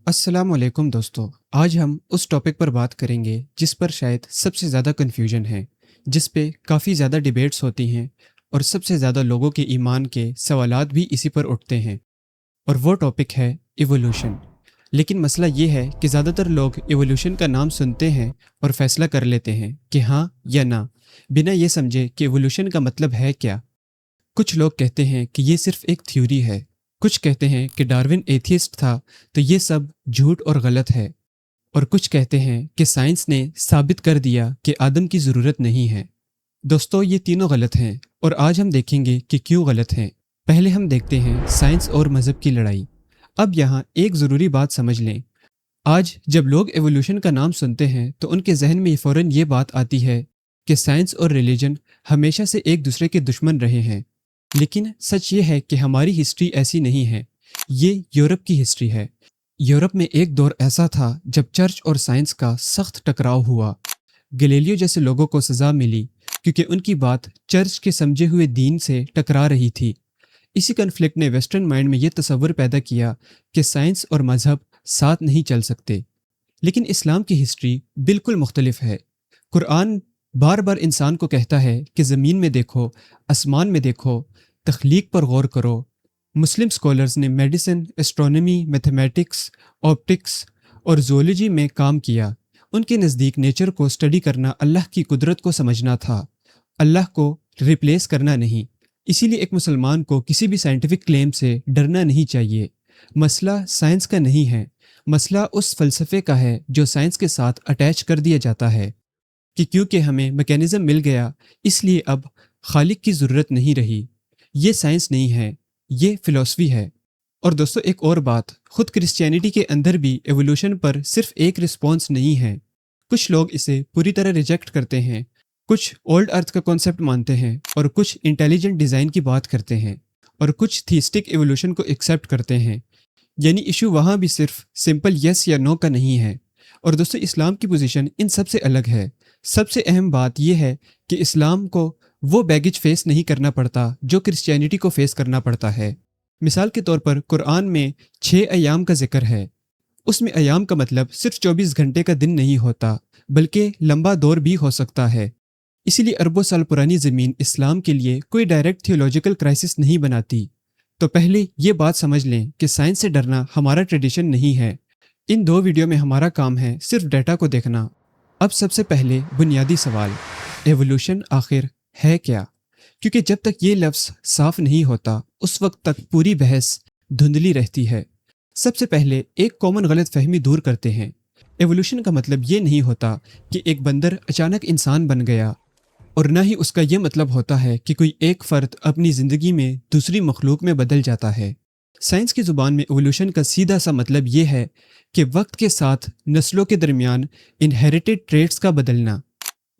अस्सलाम वालेकुम दोस्तों। आज हम उस टॉपिक पर बात करेंगे जिस पर शायद सबसे ज़्यादा कन्फ्यूजन है, जिस पे काफ़ी ज़्यादा डिबेट्स होती हैं और सबसे ज़्यादा लोगों के ईमान के सवालात भी इसी पर उठते हैं, और वो टॉपिक है इवोल्यूशन। लेकिन मसला ये है कि ज़्यादातर लोग इवोल्यूशन का नाम सुनते हैं और फैसला कर लेते हैं कि हाँ या ना, बिना ये समझे कि इवोल्यूशन का मतलब है क्या। कुछ लोग कहते हैं कि ये सिर्फ एक थ्योरी है, कुछ कहते हैं कि डार्विन एथियस्ट था तो ये सब झूठ और गलत है, और कुछ कहते हैं कि साइंस ने साबित कर दिया कि आदम की ज़रूरत नहीं है। दोस्तों, ये तीनों गलत हैं और आज हम देखेंगे कि क्यों गलत हैं। पहले हम देखते हैं साइंस और मज़हब की लड़ाई। अब यहाँ एक ज़रूरी बात समझ लें। आज जब लोग एवोल्यूशन का नाम सुनते हैं तो उनके जहन में फ़ौरन ये बात आती है कि साइंस और रिलीजन हमेशा से एक दूसरे के दुश्मन रहे हैं। लेकिन सच ये है कि हमारी हिस्ट्री ऐसी नहीं है, ये यूरोप की हिस्ट्री है। यूरोप में एक दौर ऐसा था जब चर्च और साइंस का सख्त टकराव हुआ। गैलीलियो जैसे लोगों को सज़ा मिली क्योंकि उनकी बात चर्च के समझे हुए दीन से टकरा रही थी। इसी कन्फ्लिक्ट ने वेस्टर्न माइंड में यह तस्वर पैदा किया कि साइंस और मज़हब साथ नहीं चल सकते। लेकिन इस्लाम की हिस्ट्री बिल्कुल मुख्तलिफ है। कुरान बार बार इंसान को कहता है कि ज़मीन में देखो, आसमान में देखो, तख्लीक पर गौर करो। मुस्लिम स्कॉलर्स ने मेडिसिन, एस्ट्रोनॉमी, मैथमेटिक्स, ऑप्टिक्स और ज़ूलॉजी में काम किया। उनके नज़दीक नेचर को स्टडी करना अल्लाह की कुदरत को समझना था, अल्लाह को रिप्लेस करना नहीं। इसीलिए एक मुसलमान को किसी भी साइंटिफिक क्लेम से डरना नहीं चाहिए। मसला साइंस का नहीं है, मसला उस फ़लसफ़े का है जो साइंस के साथ अटैच कर दिया जाता है कि क्योंकि हमें मैकेनिज़्म मिल गया इसलिए अब खालिक की ज़रूरत नहीं रही। ये साइंस नहीं है, ये फ़िलॉसफी है। और दोस्तों, एक और बात, खुद क्रिश्चियनिटी के अंदर भी एवोल्यूशन पर सिर्फ एक रिस्पॉन्स नहीं है। कुछ लोग इसे पूरी तरह रिजेक्ट करते हैं, कुछ ओल्ड अर्थ का कॉन्सेप्ट मानते हैं, और कुछ इंटेलिजेंट डिज़ाइन की बात करते हैं, और कुछ थीस्टिक एवोल्यूशन को एक्सेप्ट करते हैं। यानी इशू वहाँ भी सिर्फ सिंपल यस या नो का नहीं है। और दोस्तों, इस्लाम की पोजीशन इन सब से अलग है। सबसे अहम बात यह है कि इस्लाम को वो बैगेज फेस नहीं करना पड़ता जो क्रिश्चियनिटी को फेस करना पड़ता है। मिसाल के तौर पर कुरान में 6 अयाम का जिक्र है। उसमें अयाम का मतलब सिर्फ 24 घंटे का दिन नहीं होता, बल्कि लंबा दौर भी हो सकता है। इसीलिए अरबों साल पुरानी ज़मीन इस्लाम के लिए कोई डायरेक्ट थियोलॉजिकल क्राइसिस नहीं बनाती। तो पहले ये बात समझ लें कि साइंस से डरना हमारा ट्रेडिशन नहीं है। इन 2 वीडियो में हमारा काम है सिर्फ डाटा को देखना। अब सबसे पहले बुनियादी सवाल, एवोल्यूशन आखिर है क्या? क्योंकि जब तक ये लफ्ज़ साफ नहीं होता उस वक्त तक पूरी बहस धुंधली रहती है। सबसे पहले एक कॉमन गलत फहमी दूर करते हैं। एवोल्यूशन का मतलब ये नहीं होता कि एक बंदर अचानक इंसान बन गया, और ना ही उसका ये मतलब होता है कि कोई एक फ़र्द अपनी ज़िंदगी में दूसरी मखलूक में बदल जाता है। साइंस की ज़ुबान में एवोल्यूशन का सीधा सा मतलब ये है कि वक्त के साथ नस्लों के दरमियान इनहेरिटेड ट्रेट्स का बदलना।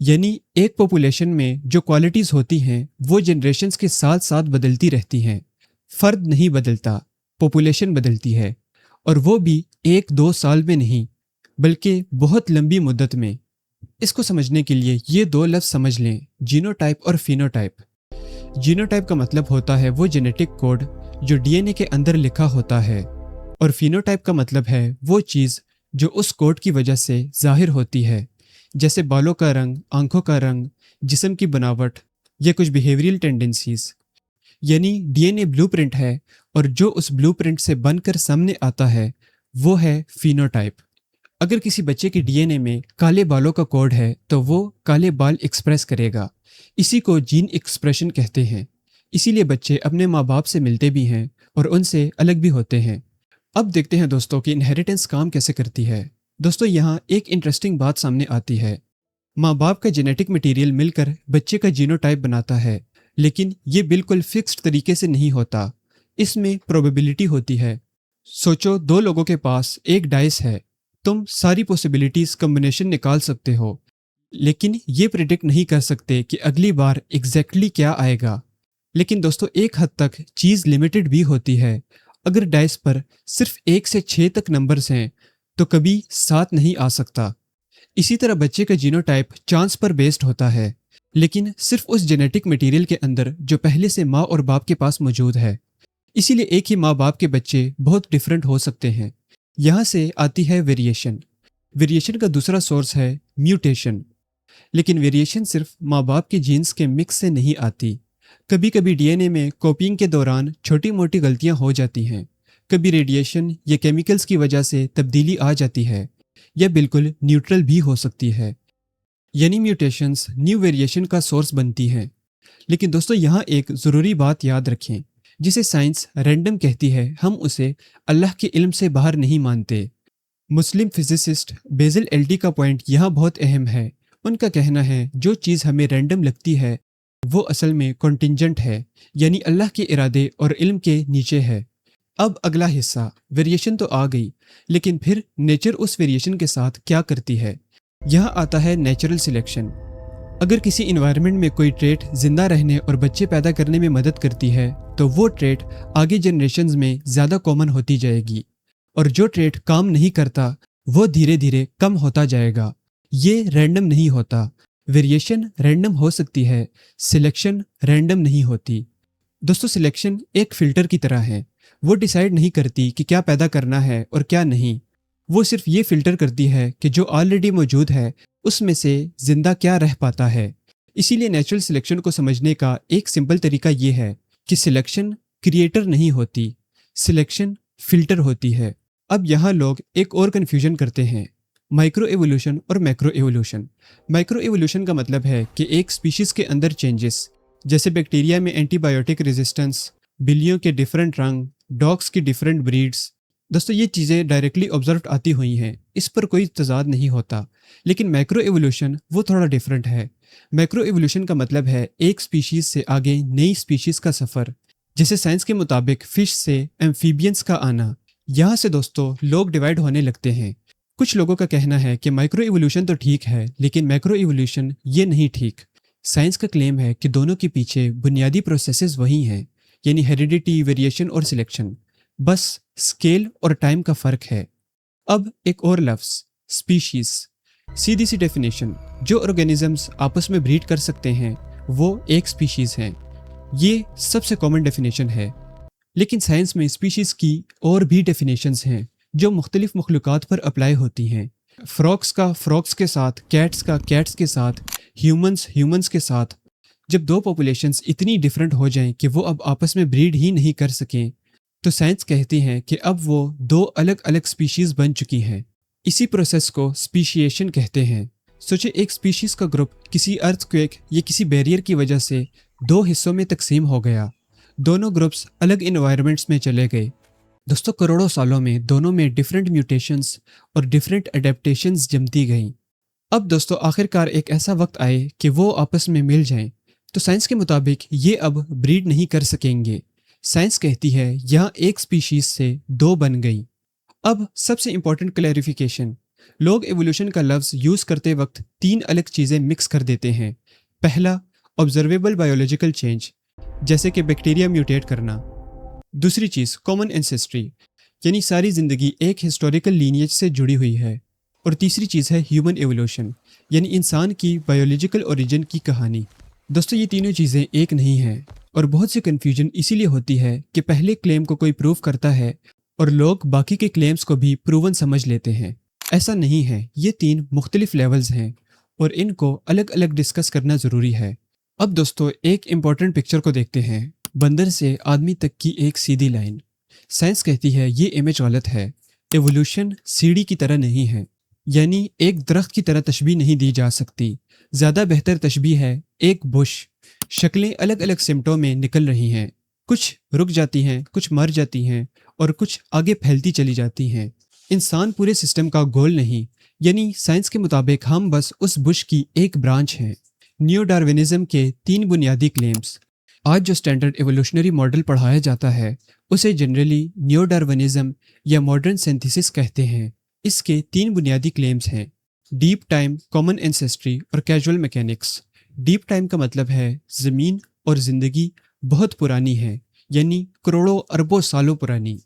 यानी एक पॉपुलेशन में जो क्वालिटीज़ होती हैं वो जनरेशन्स के साथ साथ बदलती रहती हैं। फ़र्द नहीं बदलता, पॉपुलेशन बदलती है, और वो भी 1-2 साल में नहीं बल्कि बहुत लंबी मुद्दत में। इसको समझने के लिए ये 2 लफ्ज़ समझ लें, जीनोटाइप और फिनोटाइप। जीनोटाइप का मतलब होता है वो जेनेटिक कोड जो डीएनए के अंदर लिखा होता है, और फिनोटाइप का मतलब है वो चीज़ जो उस कोड की वजह से ज़ाहिर होती है, जैसे बालों का रंग, आंखों का रंग, जिस्म की बनावट या कुछ बिहेवियरल टेंडेंसीज। यानी डीएनए ब्लूप्रिंट है, और जो उस ब्लूप्रिंट से बनकर सामने आता है वो है फिनोटाइप। अगर किसी बच्चे के डीएनए में काले बालों का कोड है तो वो काले बाल एक्सप्रेस करेगा। इसी को जीन एक्सप्रेशन कहते हैं। इसीलिए बच्चे अपने माँ बाप से मिलते भी हैं और उनसे अलग भी होते हैं। अब देखते हैं दोस्तों कि इनहेरिटेंस काम कैसे करती है। दोस्तों, यहाँ एक इंटरेस्टिंग बात सामने आती है। माँ बाप का जेनेटिक मटेरियल मिलकर बच्चे का जीनोटाइप बनाता है, लेकिन ये बिल्कुल फिक्स्ड तरीके से नहीं होता। इसमें प्रोबेबिलिटी होती है। सोचो, 2 लोगों के पास एक डाइस है। तुम सारी पॉसिबिलिटीज़ कम्बिनेशन निकाल सकते हो, लेकिन ये प्रिडिक्ट नहीं कर सकते कि अगली बार एग्जैक्टली क्या आएगा। लेकिन दोस्तों, एक हद तक चीज़ लिमिटेड भी होती है। अगर डाइस पर सिर्फ 1 से 6 तक नंबर्स हैं तो कभी 7 नहीं आ सकता। इसी तरह बच्चे का जीनोटाइप चांस पर बेस्ड होता है, लेकिन सिर्फ उस जेनेटिक मटेरियल के अंदर जो पहले से माँ और बाप के पास मौजूद है। इसीलिए एक ही माँ बाप के बच्चे बहुत डिफरेंट हो सकते हैं। यहाँ से आती है वेरिएशन। वेरिएशन का दूसरा सोर्स है म्यूटेशन। लेकिन वेरिएशन सिर्फ माँ बाप के जीन्स के मिक्स से नहीं आती। कभी कभी डीएनए में कॉपिंग के दौरान छोटी मोटी गलतियां हो जाती हैं। कभी रेडिएशन या केमिकल्स की वजह से तब्दीली आ जाती है, या बिल्कुल न्यूट्रल भी हो सकती है। यानी म्यूटेशंस न्यू वेरिएशन का सोर्स बनती हैं। लेकिन दोस्तों, यहाँ एक ज़रूरी बात याद रखें, जिसे साइंस रैंडम कहती है, हम उसे अल्लाह के इल्म से बाहर नहीं मानते। मुस्लिम फिजिसिस्ट बेज़ल एल्डी का पॉइंट यहाँ बहुत अहम है। उनका कहना है, जो चीज़ हमें रैंडम लगती है वो असल में कॉन्टिंजेंट है, यानी अल्लाह के इरादे और इल्म के नीचे है। अब अगला हिस्सा, वेरिएशन तो आ गई, लेकिन फिर नेचर उस वेरिएशन के साथ क्या करती है। यहाँ आता है नेचुरल सिलेक्शन। अगर किसी इन्वायरमेंट में कोई ट्रेट जिंदा रहने और बच्चे पैदा करने में मदद करती है, तो वो ट्रेट आगे जनरेशन्स में ज़्यादा कॉमन होती जाएगी, और जो ट्रेट काम नहीं करता वो धीरे धीरे कम होता जाएगा। ये रैंडम नहीं होता। वेरिएशन रैंडम हो सकती है, सिलेक्शन रैंडम नहीं होती। दोस्तों, सिलेक्शन एक फिल्टर की तरह है। वो डिसाइड नहीं करती कि क्या पैदा करना है और क्या नहीं। वो सिर्फ ये फिल्टर करती है कि जो ऑलरेडी मौजूद है उसमें से जिंदा क्या रह पाता है। इसीलिए नेचुरल सिलेक्शन को समझने का एक सिंपल तरीका ये है कि सिलेक्शन क्रिएटर नहीं होती, सिलेक्शन फिल्टर होती है। अब यहाँ लोग एक और कन्फ्यूजन करते हैं, माइक्रो एवोल्यूशन और मैक्रो एवोल्यूशन। माइक्रो एवोल्यूशन का मतलब है कि एक स्पीशीज़ के अंदर चेंजेस, जैसे बैक्टीरिया में एंटीबायोटिक रेजिस्टेंस, बिल्लियों के डिफरेंट रंग, डॉग्स की डिफरेंट ब्रीड्स। दोस्तों, ये चीज़ें डायरेक्टली ऑब्जर्व आती हुई हैं, इस पर कोई तजाद नहीं होता। लेकिन मैक्रो एवोल्यूशन वो थोड़ा डिफरेंट है। मैक्रो एवोल्यूशन का मतलब है एक स्पीशीज़ से आगे नई स्पीशीज़ का सफ़र, जैसे साइंस के मुताबिक फिश से एम्फीबियंस का आना। यहाँ से दोस्तों लोग डिवाइड होने लगते हैं। कुछ लोगों का कहना है कि माइक्रो इवोल्यूशन तो ठीक है, लेकिन मैक्रो इवोल्यूशन ये नहीं ठीक। साइंस का क्लेम है कि दोनों के पीछे बुनियादी प्रोसेसेस वही हैं, यानी हेरिडिटी, वेरिएशन और सिलेक्शन। बस स्केल और टाइम का फ़र्क है। अब एक और लफ्ज़, स्पीशीज़। सीधी सी डेफिनेशन, जो ऑर्गेनिजम्स आपस में ब्रीड कर सकते हैं वो एक स्पीशीज़ हैं। ये सबसे कॉमन डेफिनेशन है। लेकिन साइंस में स्पीशीज़ की और भी डेफिनेशंस हैं जो मुख्तलिफ मखलूक़ात पर अप्लाई होती हैं। फ्रॉक्स का फ्रॉक्स के साथ, कैट्स का कैट्स के साथ, ह्यूमंस के साथ। जब दो पॉपुलेशंस इतनी डिफरेंट हो जाएं कि वो अब आपस में ब्रीड ही नहीं कर सकें, तो साइंस कहती हैं कि अब वो दो अलग अलग स्पीशीज़ बन चुकी हैं। इसी प्रोसेस को स्पीशिएशन कहते हैं। सोचिए, एक स्पीशीज़ का ग्रुप किसी अर्थक्वेक या किसी बैरियर की वजह से दो हिस्सों में तकसीम हो गया। दोनों ग्रुप्स अलग इन्वायरमेंट्स में चले गए। दोस्तों, करोड़ों सालों में दोनों में डिफरेंट म्यूटेशंस और डिफरेंट अडेप्टेशंस जमती गईं। अब दोस्तों आखिरकार एक ऐसा वक्त आए कि वो आपस में मिल जाएं। तो साइंस के मुताबिक ये अब ब्रीड नहीं कर सकेंगे। साइंस कहती है यहाँ एक स्पीशीज से दो बन गई। अब सबसे इंपॉर्टेंट क्लैरिफिकेशन, लोग एवोल्यूशन का लफ्ज़ यूज़ करते वक्त तीन अलग चीज़ें मिक्स कर देते हैं। पहला, ऑब्जर्वेबल बायोलॉजिकल चेंज, जैसे कि बैक्टीरिया म्यूटेट करना। दूसरी चीज़, कॉमन एंसेस्ट्री, यानी सारी ज़िंदगी एक हिस्टोरिकल लीनिएज से जुड़ी हुई है। और तीसरी चीज़ है ह्यूमन एवोल्यूशन, यानी इंसान की बायोलॉजिकल ओरिजिन की कहानी। दोस्तों, ये तीनों चीज़ें एक नहीं हैं, और बहुत सी कन्फ्यूजन इसीलिए होती है कि पहले क्लेम को कोई प्रूव करता है और लोग बाकी के क्लेम्स को भी प्रूवन समझ लेते हैं। ऐसा नहीं है, ये तीन मुख्तलिफ लेवल्स हैं और इनको अलग अलग डिस्कस करना ज़रूरी है। अब दोस्तों एक इम्पॉर्टेंट पिक्चर को देखते हैं, बंदर से आदमी तक की एक सीधी लाइन। साइंस कहती है ये इमेज गलत है। एवोल्यूशन सीढ़ी की तरह नहीं है, यानी एक दरख्त की तरह तशबीह नहीं दी जा सकती। ज़्यादा बेहतर तशबीह है एक बुश। शक्लें अलग अलग सिमटों में निकल रही हैं, कुछ रुक जाती हैं, कुछ मर जाती हैं और कुछ आगे फैलती चली जाती हैं। इंसान पूरे सिस्टम का गोल नहीं, यानी साइंस के मुताबिक हम बस उस बुश की एक ब्रांच हैं। न्यू डार्विनिज्म के तीन बुनियादी क्लेम्स। आज जो स्टैंडर्ड एवोल्यूशनरी मॉडल पढ़ाया जाता है उसे जनरली न्यू डार्विनिज्म या मॉडर्न सिंथेसिस कहते हैं। इसके तीन बुनियादी क्लेम्स हैं, डीप टाइम, कॉमन एंसेस्ट्री और कैजुअल मैकेनिक्स। डीप टाइम का मतलब है ज़मीन और ज़िंदगी बहुत पुरानी है, यानी करोड़ों अरबों सालों पुरानी।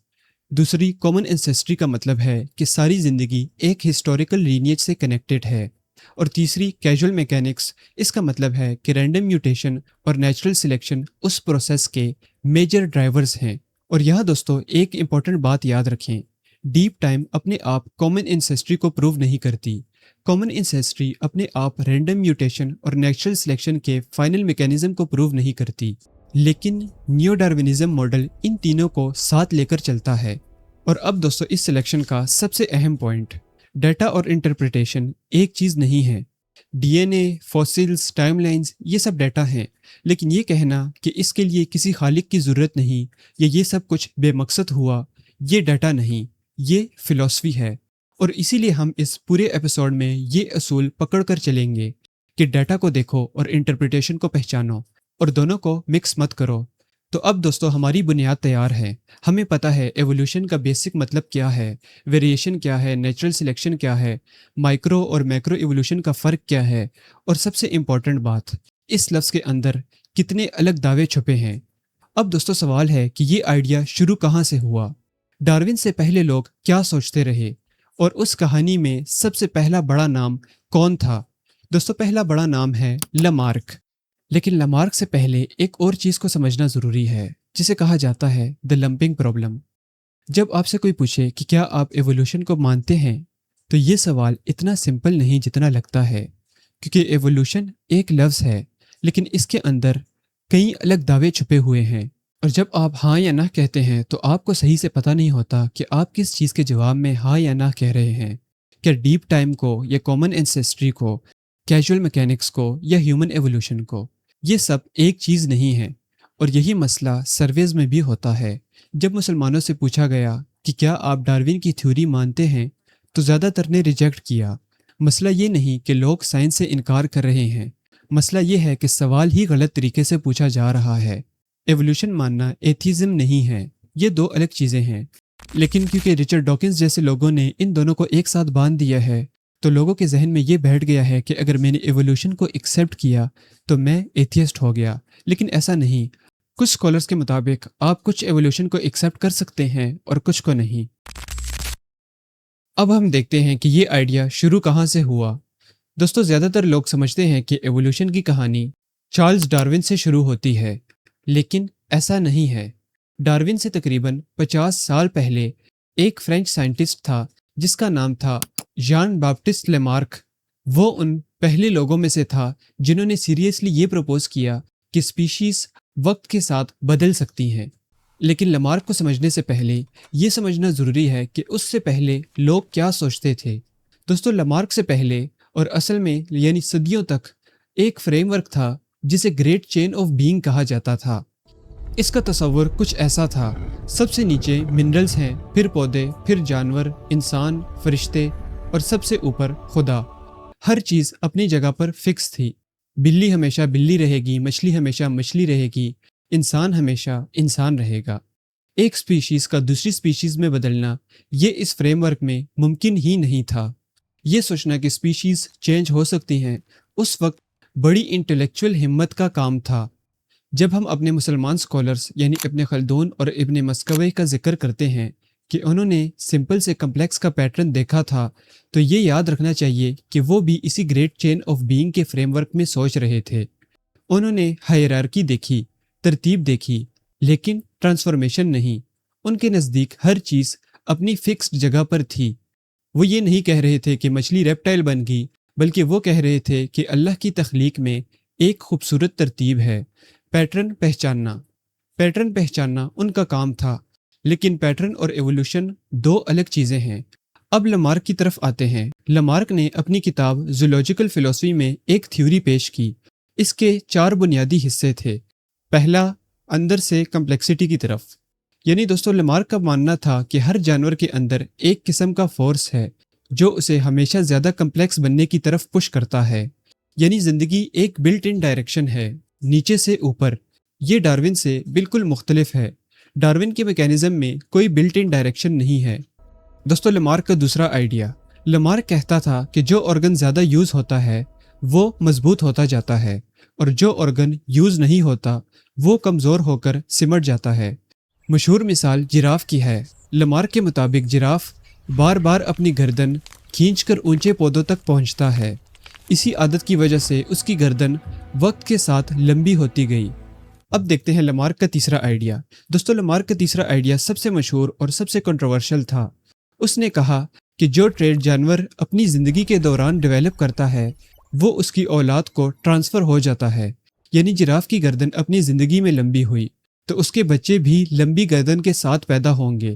दूसरी, कॉमन एंसेस्ट्री का मतलब है कि सारी ज़िंदगी एक हिस्टोरिकल लीनिएज से कनेक्टेड है। और तीसरी, कैजुअल मैकेनिक्स, इसका मतलब है कि रैंडम म्यूटेशन और नेचुरल सिलेक्शन उस प्रोसेस के मेजर ड्राइवर्स हैं। और यहाँ दोस्तों एक इम्पॉर्टेंट बात याद रखें, डीप टाइम अपने आप कॉमन इंसेस्ट्री को प्रूव नहीं करती। कॉमन इंसेस्ट्री अपने आप रैंडम म्यूटेशन और नेचुरल सिलेक्शन के फाइनल मैकेनिज्म को प्रूव नहीं करती, लेकिन नियो डार्विनिज्म मॉडल इन तीनों को साथ लेकर चलता है। और अब दोस्तों इस सिलेक्शन का सबसे अहम पॉइंट, डाटा और इंटरप्रिटेशन एक चीज़ नहीं है। डीएनए, फॉसिल्स, टाइमलाइंस ये सब डाटा हैं, लेकिन ये कहना कि इसके लिए किसी खालिक की ज़रूरत नहीं या ये सब कुछ बेमकसद हुआ, ये डाटा नहीं, ये फिलॉसफी है। और इसीलिए हम इस पूरे एपिसोड में ये असूल पकड़ कर चलेंगे कि डाटा को देखो और इंटरप्रिटेशन को पहचानो और दोनों को मिक्स मत करो। तो अब दोस्तों हमारी बुनियाद तैयार है। हमें पता है एवोल्यूशन का बेसिक मतलब क्या है, वेरिएशन क्या है, नेचुरल सिलेक्शन क्या है, माइक्रो और मैक्रो एवोल्यूशन का फ़र्क क्या है, और सबसे इम्पॉर्टेंट बात, इस लफ्ज़ के अंदर कितने अलग दावे छुपे हैं। अब दोस्तों सवाल है कि ये आइडिया शुरू कहाँ से हुआ, डार्विन से पहले लोग क्या सोचते रहे, और उस कहानी में सबसे पहला बड़ा नाम कौन था। दोस्तों पहला बड़ा नाम है लमार्क। लेकिन लमार्क से पहले एक और चीज़ को समझना ज़रूरी है, जिसे कहा जाता है द लंपिंग प्रॉब्लम। जब आपसे कोई पूछे कि क्या आप एवोल्यूशन को मानते हैं, तो ये सवाल इतना सिंपल नहीं जितना लगता है, क्योंकि एवोल्यूशन एक लफ्ज़ है, लेकिन इसके अंदर कई अलग दावे छुपे हुए हैं। और जब आप हाँ या ना कहते हैं तो आपको सही से पता नहीं होता कि आप किस चीज़ के जवाब में हाँ या ना कह रहे हैं। क्या डीप टाइम को या कॉमन एंसेस्ट्री को, कैजुअल मैकेनिक्स को या ह्यूमन एवोल्यूशन को। ये सब एक चीज़ नहीं है। और यही मसला सर्वेज में भी होता है। जब मुसलमानों से पूछा गया कि क्या आप डार्विन की थ्योरी मानते हैं, तो ज़्यादातर ने रिजेक्ट किया। मसला ये नहीं कि लोग साइंस से इनकार कर रहे हैं, मसला ये है कि सवाल ही गलत तरीके से पूछा जा रहा है। एवोल्यूशन मानना एथिज्म नहीं है, ये दो अलग चीज़ें हैं। लेकिन क्योंकि रिचर्ड डॉकिंस जैसे लोगों ने इन दोनों को एक साथ बांध दिया है, तो लोगों के जहन में ये बैठ गया है कि अगर मैंने एवोल्यूशन को एक्सेप्ट किया तो मैं एथियस्ट हो गया। लेकिन ऐसा नहीं। कुछ स्कॉलर्स के मुताबिक आप कुछ एवोल्यूशन को एक्सेप्ट कर सकते हैं और कुछ को नहीं। अब हम देखते हैं कि ये आइडिया शुरू कहाँ से हुआ। दोस्तों ज़्यादातर लोग समझते हैं कि एवोल्यूशन की कहानी चार्ल्स डार्विन से शुरू होती है, लेकिन ऐसा नहीं है। डार्विन से तकरीबन 50 साल पहले एक फ्रेंच साइंटिस्ट था जिसका नाम था जान बाप्टिस्ट लेमार्क। वो उन पहले लोगों में से था जिन्होंने सीरियसली ये प्रपोज किया कि स्पीशीज़ वक्त के साथ बदल सकती हैं। लेकिन लेमार्क को समझने से पहले ये समझना ज़रूरी है कि उससे पहले लोग क्या सोचते थे। दोस्तों लेमार्क से पहले और असल में यानी सदियों तक एक फ्रेमवर्क था जिसे ग्रेट चेन ऑफ बीइंग कहा जाता था। इसका तस्वर कुछ ऐसा था, सबसे नीचे मिनरल्स हैं, फिर पौधे, फिर जानवर, इंसान, फरिश्ते और सबसे ऊपर खुदा। हर चीज़ अपनी जगह पर फिक्स थी। बिल्ली हमेशा बिल्ली रहेगी, मछली हमेशा मछली रहेगी, इंसान हमेशा इंसान रहेगा। एक स्पीशीज़ का दूसरी स्पीशीज़ में बदलना ये इस फ्रेमवर्क में मुमकिन ही नहीं था। ये सोचना कि स्पीशीज़ चेंज हो सकती हैं उस वक्त बड़ी इंटेलेक्चुअल हिम्मत का काम था। जब हम अपने मुसलमान स्कॉलर्स यानी इब्न खल्दून और इब्न मस्कवी का जिक्र करते हैं कि उन्होंने सिंपल से कम्प्लेक्स का पैटर्न देखा था, तो ये याद रखना चाहिए कि वो भी इसी ग्रेट चेन ऑफ बीइंग के फ्रेमवर्क में सोच रहे थे। उन्होंने हायरार्की देखी, तरतीब देखी, लेकिन ट्रांसफॉर्मेशन नहीं। उनके नज़दीक हर चीज़ अपनी फिक्स्ड जगह पर थी। वो ये नहीं कह रहे थे कि मछली रेप्टाइल बन गई, बल्कि वो कह रहे थे कि अल्लाह की तख्लीक में एक खूबसूरत तरतीब है। पैटर्न पहचानना उनका काम था। लेकिन पैटर्न और एवोल्यूशन दो अलग चीज़ें हैं। अब लमार्क की तरफ आते हैं। लमार्क ने अपनी किताब जूलॉजिकल फिलॉसफी में एक थ्योरी पेश की। इसके 4 बुनियादी हिस्से थे। पहला, अंदर से कम्प्लेक्सिटी की तरफ, यानी दोस्तों लमार्क का मानना था कि हर जानवर के अंदर एक किस्म का फोर्स है जो उसे हमेशा ज़्यादा कम्प्लेक्स बनने की तरफ पुश करता है। यानी ज़िंदगी एक बिल्ट इन डायरेक्शन है, नीचे से ऊपर। ये डार्विन से बिल्कुल मुख्तलिफ है। डार्विन के मैकेनिज्म में कोई बिल्ट इन डायरेक्शन नहीं है। दोस्तों लमार्क का दूसरा आइडिया, लमार्क कहता था कि जो ऑर्गन ज़्यादा यूज़ होता है वो मजबूत होता जाता है, और जो ऑर्गन यूज़ नहीं होता वो कमज़ोर होकर सिमट जाता है। मशहूर मिसाल जिराफ की है। लमार्क के मुताबिक जिराफ बार बार अपनी गर्दन खींचकर ऊंचे पौधों तक पहुंचता है। इसी आदत की वजह से उसकी गर्दन वक्त के साथ लंबी होती गई। अब देखते हैं लमार्क का तीसरा आइडिया। दोस्तों लमार्क का तीसरा आइडिया सबसे मशहूर और सबसे कंट्रोवर्शियल था। اس نے کہا کہ جو ٹریٹ جانور اپنی زندگی کے دوران ڈیولپ کرتا ہے وہ اس کی اولاد کو ٹرانسفر ہو جاتا ہے. یعنی جراف کی گردن اپنی زندگی میں لمبی ہوئی تو اس کے بچے بھی لمبی گردن کے ساتھ پیدا ہوں گے.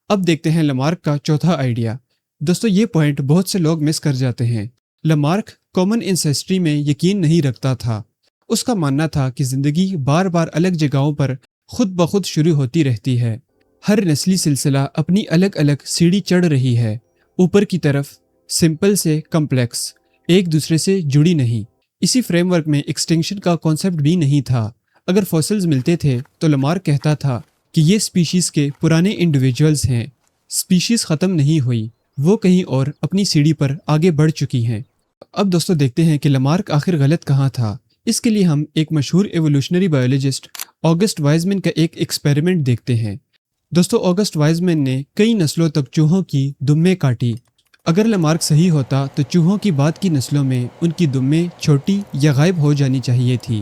اب دیکھتے ہیں لمارک کا چوتھا آئیڈیا. دوستو یہ پوائنٹ بہت سے لوگ مس کر جاتے ہیں. لمارک کامن انسیسٹری میں یقین نہیں رکھتا تھا. اس کا ماننا تھا کہ زندگی بار بار الگ جگہوں پر خود بخود شروع ہوتی رہتی ہے. ہر نسلی سلسلہ اپنی الگ الگ سیڑھی چڑھ رہی ہے اوپر کی طرف، سمپل سے کمپلیکس، ایک دوسرے سے جڑی نہیں. اسی فریم ورک میں ایکسٹنکشن کا کانسیپٹ بھی نہیں تھا. اگر فوسلز ملتے تھے تو لمارک کہتا تھا کہ یہ سپیشیز کے پرانے انڈیویجولز ہیں. سپیشیز ختم نہیں ہوئی، وہ کہیں اور اپنی سیڑھی پر آگے بڑھ چکی ہیں. اب دوستو دیکھتے ہیں کہ لمارک آخر غلط کہاں تھا. اس کے لیے ہم ایک مشہور ایوولوشنری بایولوجسٹ آگسٹ وائزمن کا ایک ایکسپیریمنٹ دیکھتے ہیں. دوستو آگسٹ وائزمن نے کئی نسلوں تک چوہوں کی دمیں کاٹی. اگر لمارک صحیح ہوتا تو چوہوں کی بعد کی نسلوں میں ان کی دمیں چھوٹی یا غائب ہو جانی چاہیے تھی،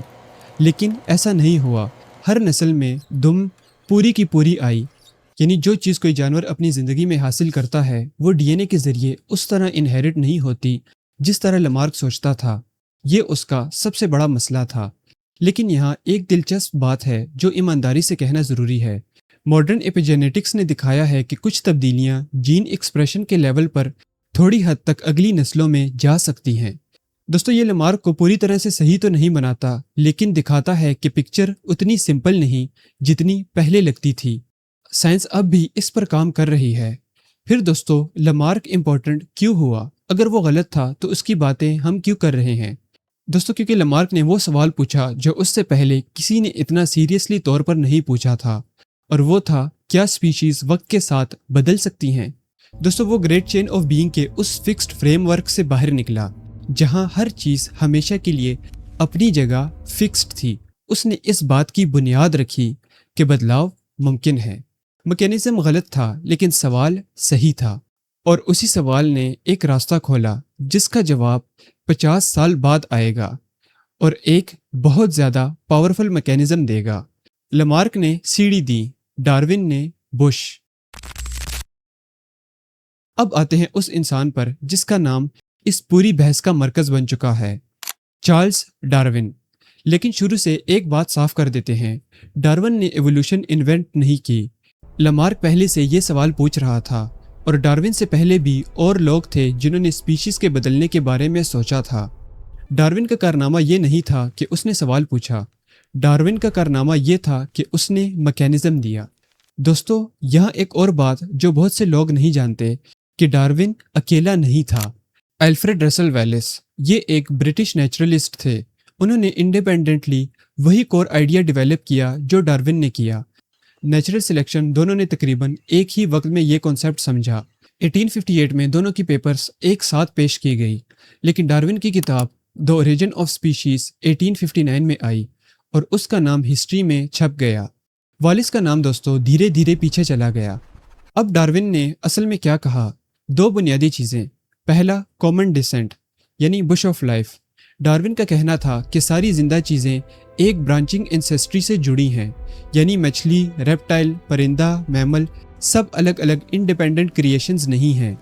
لیکن ایسا نہیں ہوا. ہر نسل میں دم پوری کی پوری آئی. یعنی جو چیز کوئی جانور اپنی زندگی میں حاصل کرتا ہے وہ ڈی این اے کے ذریعے اس طرح انہیرٹ نہیں ہوتی جس طرح لمارک سوچتا تھا. یہ اس کا سب سے بڑا مسئلہ تھا. لیکن یہاں ایک دلچسپ بات ہے جو ایمانداری سے کہنا ضروری ہے. ماڈرن ایپیجینیٹکس نے دکھایا ہے کہ کچھ تبدیلیاں جین ایکسپریشن کے لیول پر تھوڑی حد تک اگلی نسلوں میں جا سکتی ہیں. دوستو یہ لمارک کو پوری طرح سے صحیح تو نہیں بناتا، لیکن دکھاتا ہے کہ پکچر اتنی سمپل نہیں جتنی پہلے لگتی تھی. سائنس اب بھی اس پر کام کر رہی ہے. پھر دوستو لمارک امپورٹنٹ کیوں ہوا؟ اگر وہ غلط تھا تو اس کی باتیں ہم کیوں کر رہے ہیں؟ دوستو کیونکہ لمارک نے وہ سوال پوچھا جو اس سے پہلے کسی نے اتنا سیریسلی طور پر نہیں پوچھا تھا، اور وہ تھا کیا سپیشیز وقت کے ساتھ بدل سکتی ہیں؟ دوستو وہ گریٹ چین آف بینگ کے اس فکسڈ فریم ورک سے باہر نکلا جہاں ہر چیز ہمیشہ کے لیے اپنی جگہ فکسڈ تھی. اس نے اس بات کی بنیاد رکھی کہ بدلاؤ ممکن ہے. میکینزم غلط تھا لیکن سوال صحیح تھا، اور اسی سوال نے ایک راستہ کھولا جس کا جواب 50 سال بعد آئے گا اور ایک بہت زیادہ پاورفل میکینزم دے گا. لمارک نے سیڑھی دی، ڈارون نے بش. اب آتے ہیں اس انسان پر جس کا نام اس پوری بحث کا مرکز بن چکا ہے، چارلز ڈارون. لیکن شروع سے ایک بات صاف کر دیتے ہیں، ڈارون نے ایوولوشن انوینٹ نہیں کی. لمارک پہلے سے یہ سوال پوچھ رہا تھا، اور ڈارون سے پہلے بھی اور لوگ تھے جنہوں نے سپیشیز کے بدلنے کے بارے میں سوچا تھا. ڈارون کا کارنامہ یہ نہیں تھا کہ اس نے سوال پوچھا، ڈارون کا کارنامہ یہ تھا کہ اس نے میکینزم دیا. دوستو یہاں ایک اور بات جو بہت سے لوگ نہیں جانتے کہ ڈارون اکیلا نہیں تھا. الفریڈ رسل ویلس یہ ایک برٹش نیچرلسٹ تھے. انہوں نے انڈیپینڈنٹلی وہی کور آئیڈیا ڈیولپ کیا جو ڈارون نے کیا. نیچرل سلیکشن دونوں نے تقریباً ایک ہی وقت میں یہ کانسیپٹ سمجھا. 1858 میں دونوں کی پیپرز ایک ساتھ پیش کی گئی، لیکن ڈارون کی کتاب دی اوریجن آف سپیشیز 1859 میں آئی اور اس کا نام ہسٹری میں چھپ گیا. والس کا نام دوستو دھیرے دھیرے پیچھے چلا گیا. اب ڈارون نے اصل میں کیا کہا؟ دو بنیادی چیزیں. پہلا کامن ڈسینٹ یعنی بش آف لائف. ڈارون کا کہنا تھا کہ ساری زندہ چیزیں ایک برانچنگ انسیسٹری سے جڑی ہیں، یعنی مچھلی، ریپٹائل، پرندہ، میمل سب الگ الگ انڈیپینڈنٹ کریشنز نہیں ہیں.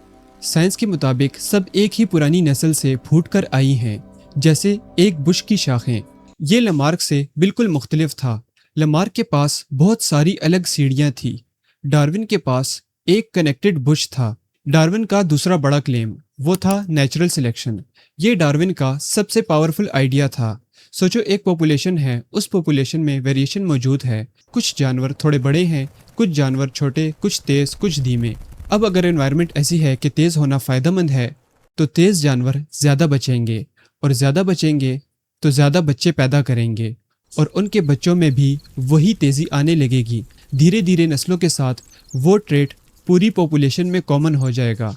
سائنس کے مطابق سب ایک ہی پرانی نسل سے پھوٹ کر آئی ہیں، جیسے ایک بش کی شاخیں. یہ لمارک سے بالکل مختلف تھا. لمارک کے پاس بہت ساری الگ سیڑھیاں تھیں، ڈارون کے پاس ایک کنیکٹڈ بش تھا. ڈارون کا دوسرا بڑا کلیم وہ تھا نیچرل سلیکشن. یہ ڈارون کا سب سے پاورفل آئیڈیا تھا. سوچو ایک پاپولیشن ہے، اس پاپولیشن میں ویریشن موجود ہے. کچھ جانور تھوڑے بڑے ہیں، کچھ جانور چھوٹے، کچھ تیز، کچھ دھیمے. اب اگر انوائرمنٹ ایسی ہے کہ تیز ہونا فائدہ مند ہے تو تیز جانور زیادہ بچیں گے، اور زیادہ بچیں گے تو زیادہ بچے پیدا کریں گے، اور ان کے بچوں میں بھی وہی تیزی آنے لگے گی. دھیرے دھیرے نسلوں کے ساتھ وہ ٹریٹ پوری پاپولیشن میں کامن ہو جائے گا.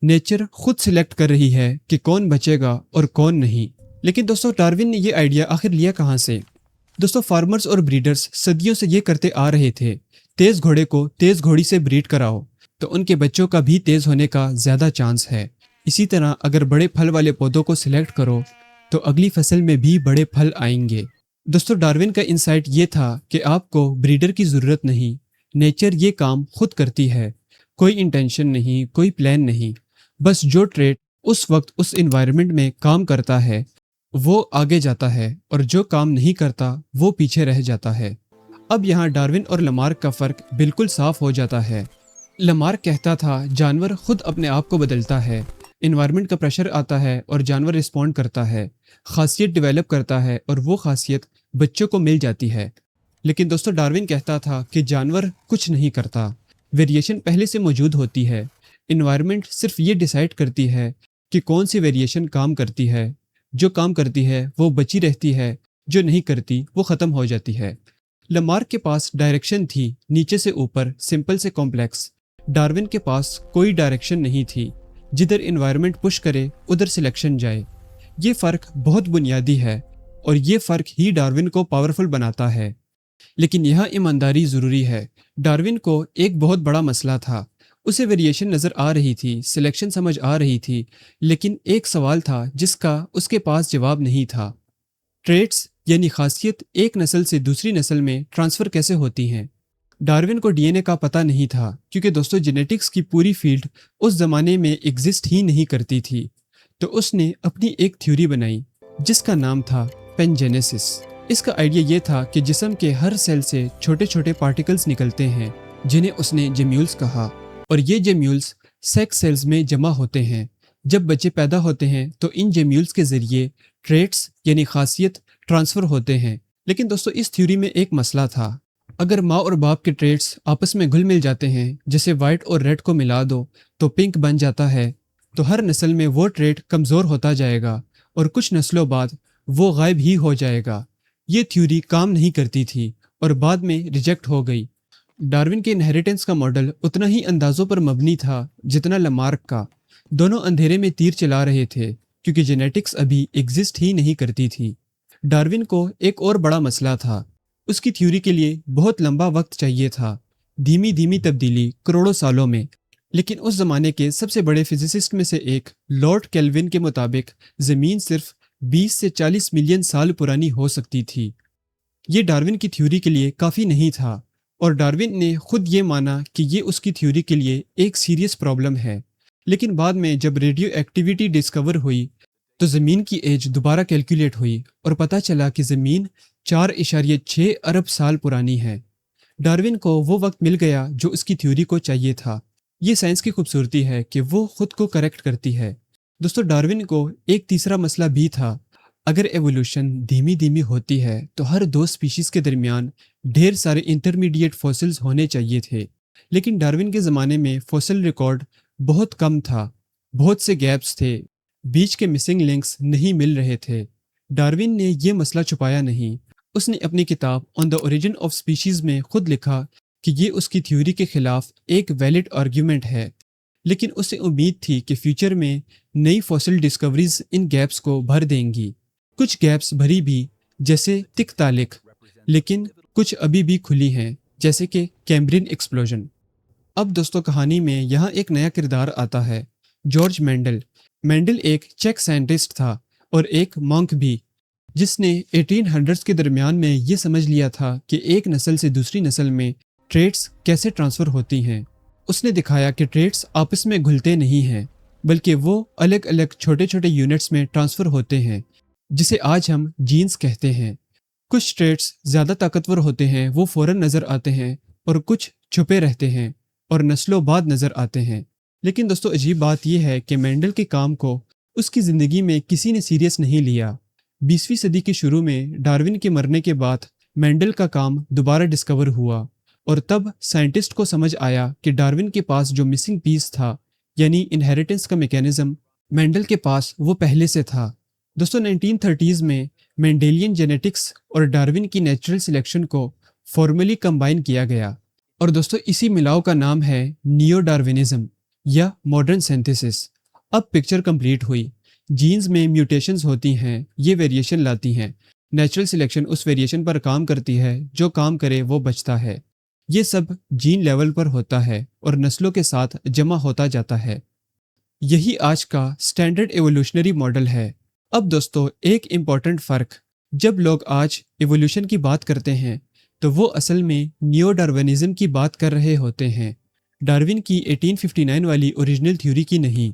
نیچر خود سلیکٹ کر رہی ہے کہ کون بچے گا اور کون نہیں. لیکن دوستو ڈارون نے یہ آئیڈیا آخر لیا کہاں سے؟ دوستو فارمرز اور بریڈرز صدیوں سے یہ کرتے آ رہے تھے، تیز گھوڑے کو تیز گھوڑی سے بریڈ کراؤ تو ان کے بچوں کا بھی تیز ہونے کا زیادہ چانس ہے. اسی طرح اگر بڑے پھل والے پودوں کو سلیکٹ کرو تو اگلی فصل میں بھی بڑے پھل آئیں گے. دوستو ڈارون کا انسائٹ یہ تھا کہ آپ کو بریڈر کی ضرورت نہیں، نیچر یہ کام خود کرتی ہے. कोई इंटेंशन नहीं, कोई प्लान नहीं, बस जो ट्रेट उस वक्त उस इन्वायरमेंट में काम करता है वो आगे जाता है और जो काम नहीं करता वो पीछे रह जाता है। अब यहाँ डार्विन और लमार्क का फ़र्क बिल्कुल साफ हो जाता है। लमार्क कहता था जानवर खुद अपने आप को बदलता है, इन्वायरमेंट का प्रेशर आता है और जानवर रिस्पॉन्ड करता है, खासियत डेवलप करता है और वो खासियत बच्चों को मिल जाती है। लेकिन दोस्तों डार्विन कहता था कि जानवर कुछ नहीं करता, वेरिएशन पहले से मौजूद होती है, इन्वायरमेंट सिर्फ ये डिसाइड करती है कि कौन सी वेरिएशन काम करती है, जो काम करती है वो बची रहती है, जो नहीं करती वो ख़त्म हो जाती है। लमार्क के पास डायरेक्शन थी, नीचे से ऊपर, सिंपल से कॉम्प्लेक्स। डार्विन के पास कोई डायरेक्शन नहीं थी, जिधर इन्वायरमेंट पुश करे उधर सिलेक्शन जाए। ये फ़र्क बहुत बुनियादी है और ये फ़र्क ही डार्विन को पावरफुल बनाता है। लेकिन यहाँ ईमानदारी ज़रूरी है। डार्विन को एक बहुत बड़ा मसला था, उसे वेरिएशन नज़र आ रही थी, सिलेक्शन समझ आ रही थी, लेकिन एक सवाल था जिसका उसके पास जवाब नहीं था। ट्रेट्स यानी खासियत एक नस्ल से दूसरी नस्ल में ट्रांसफ़र कैसे होती हैं। डार्विन को डीएनए का पता नहीं था, क्योंकि दोस्तों जेनेटिक्स की पूरी फील्ड उस ज़माने में एग्जिस्ट ही नहीं करती थी। तो उसने अपनी एक थ्योरी बनाई जिसका नाम था पेनजेनेसिस। इसका आइडिया ये था कि जिस्म के हर सेल से छोटे छोटे पार्टिकल्स निकलते हैं जिन्हें उसने जेम्यूल्स कहा, और ये जेम्यूल्स सेक्स सेल्स में जमा होते हैं। जब बच्चे पैदा होते हैं तो इन जेम्यूल्स के ज़रिए ट्रेट्स यानी खासियत ट्रांसफ़र होते हैं। लेकिन दोस्तों इस थ्योरी में एक मसला था, अगर माँ और बाप के ट्रेट्स आपस में घुल मिल जाते हैं, जैसे वाइट और रेड को मिला दो तो पिंक बन जाता है, तो हर नस्ल में वो ट्रेट कमज़ोर होता जाएगा और कुछ नस्लों बाद वो गायब ही हो जाएगा। ये थ्योरी काम नहीं करती थी और बाद में रिजेक्ट हो गई। डार्विन के इनहेरिटेंस का मॉडल उतना ही अंदाज़ों पर मबनी था जितना लमार्क का। दोनों अंधेरे में तीर चला रहे थे क्योंकि जेनेटिक्स अभी एग्जिस्ट ही नहीं करती थी। डार्विन को एक और बड़ा मसला था, उसकी थ्योरी के लिए बहुत लंबा वक्त चाहिए था, धीमी धीमी तब्दीली करोड़ों सालों में। लेकिन उस ज़माने के सबसे बड़े फिजिसिस्ट में से एक लॉर्ड केल्विन के मुताबिक ज़मीन सिर्फ 20 से 40 मिलियन साल पुरानी हो सकती थी। ये डार्विन की थ्योरी के लिए काफ़ी नहीं था और डार्विन ने खुद ये माना कि ये उसकी थ्योरी के लिए एक सीरियस प्रॉब्लम है। लेकिन बाद में जब रेडियो एक्टिविटी डिस्कवर हुई तो ज़मीन की एज दोबारा कैलकुलेट हुई और पता चला कि ज़मीन 4.6 अरब साल पुरानी है। डार्विन को वो वक्त मिल गया जो उसकी थ्योरी को चाहिए था। ये साइंस की खूबसूरती है कि वो खुद को करेक्ट करती है। दोस्तों डार्विन को एक तीसरा मसला भी था, अगर एवोल्यूशन धीमी धीमी होती है तो हर दो स्पीशीज़ के दरमियान ढेर सारे इंटरमीडिएट फॉसिल्स होने चाहिए थे। लेकिन डार्विन के ज़माने में फॉसिल रिकॉर्ड बहुत कम था, बहुत से गैप्स थे, बीच के मिसिंग लिंक्स नहीं मिल रहे थे। डार्विन ने यह मसला छुपाया नहीं, उसने अपनी किताब on the origin of species में खुद लिखा कि ये उसकी थ्योरी के खिलाफ एक वैलिड आर्ग्यूमेंट है। लेकिन उसे उम्मीद थी कि फ्यूचर में नई फॉसिल डिस्कवरीज इन गैप्स को भर देंगी। कुछ गैप्स भरी भी, जैसे तिकतालिक, लेकिन कुछ अभी भी खुली हैं, जैसे कि कैम्ब्रियन एक्सप्लोजन। अब दोस्तों कहानी में यहाँ एक नया किरदार आता है, जॉर्ज मेंडल। मेंडल एक चेक साइंटिस्ट था और एक मॉन्क भी, जिसने 1800s के दरमियान में ये समझ लिया था कि एक नस्ल से दूसरी नस्ल में ट्रेट्स कैसे ट्रांसफ़र होती हैं। उसने दिखाया कि ट्रेट्स आपस में घुलते नहीं हैं, बल्कि वो अलग अलग छोटे छोटे यूनिट्स में ट्रांसफ़र होते हैं, जिसे आज हम जीन्स कहते हैं। कुछ ट्रेट्स ज़्यादा ताकतवर होते हैं, वो फ़ौरन नज़र आते हैं, और कुछ छुपे रहते हैं और नस्लों बाद नज़र आते हैं। लेकिन दोस्तों अजीब बात यह है कि मेंडल के काम को उसकी ज़िंदगी में किसी ने सीरियस नहीं लिया। 20वीं सदी के शुरू में डार्विन के मरने के बाद मेंडल का काम दोबारा डिस्कवर हुआ और तब साइंटिस्ट को समझ आया कि डार्विन के पास जो मिसिंग पीस था, यानी इनहेरिटेंस का मैकेनिज्म, मेंडल के पास वो पहले से था। दोस्तों 1930s में मेंडेलियन जेनेटिक्स और डार्विन की नेचुरल सिलेक्शन को फॉर्मली कंबाइन किया गया और दोस्तों इसी मिलाव का नाम है नियो डार्विनिज्म या मॉडर्न सिंथेसिस। अब पिक्चर कंप्लीट हुई। जीन्स में म्यूटेशंस होती हैं, ये वेरिएशन लाती हैं। नेचुरल सिलेक्शन उस वेरिएशन पर काम करती है, जो काम करे वो बचता है। ये सब जीन लेवल पर होता है और नस्लों के साथ जमा होता जाता है। यही आज का स्टैंडर्ड एवोल्यूशनरी मॉडल है। अब दोस्तों एक इम्पॉर्टेंट फ़र्क, जब लोग आज एवोल्यूशन की बात करते हैं तो वो असल में नियो डार्विनिज्म की बात कर रहे होते हैं। ڈارون کی 1859 والی اوریجنل تھیوری کی نہیں۔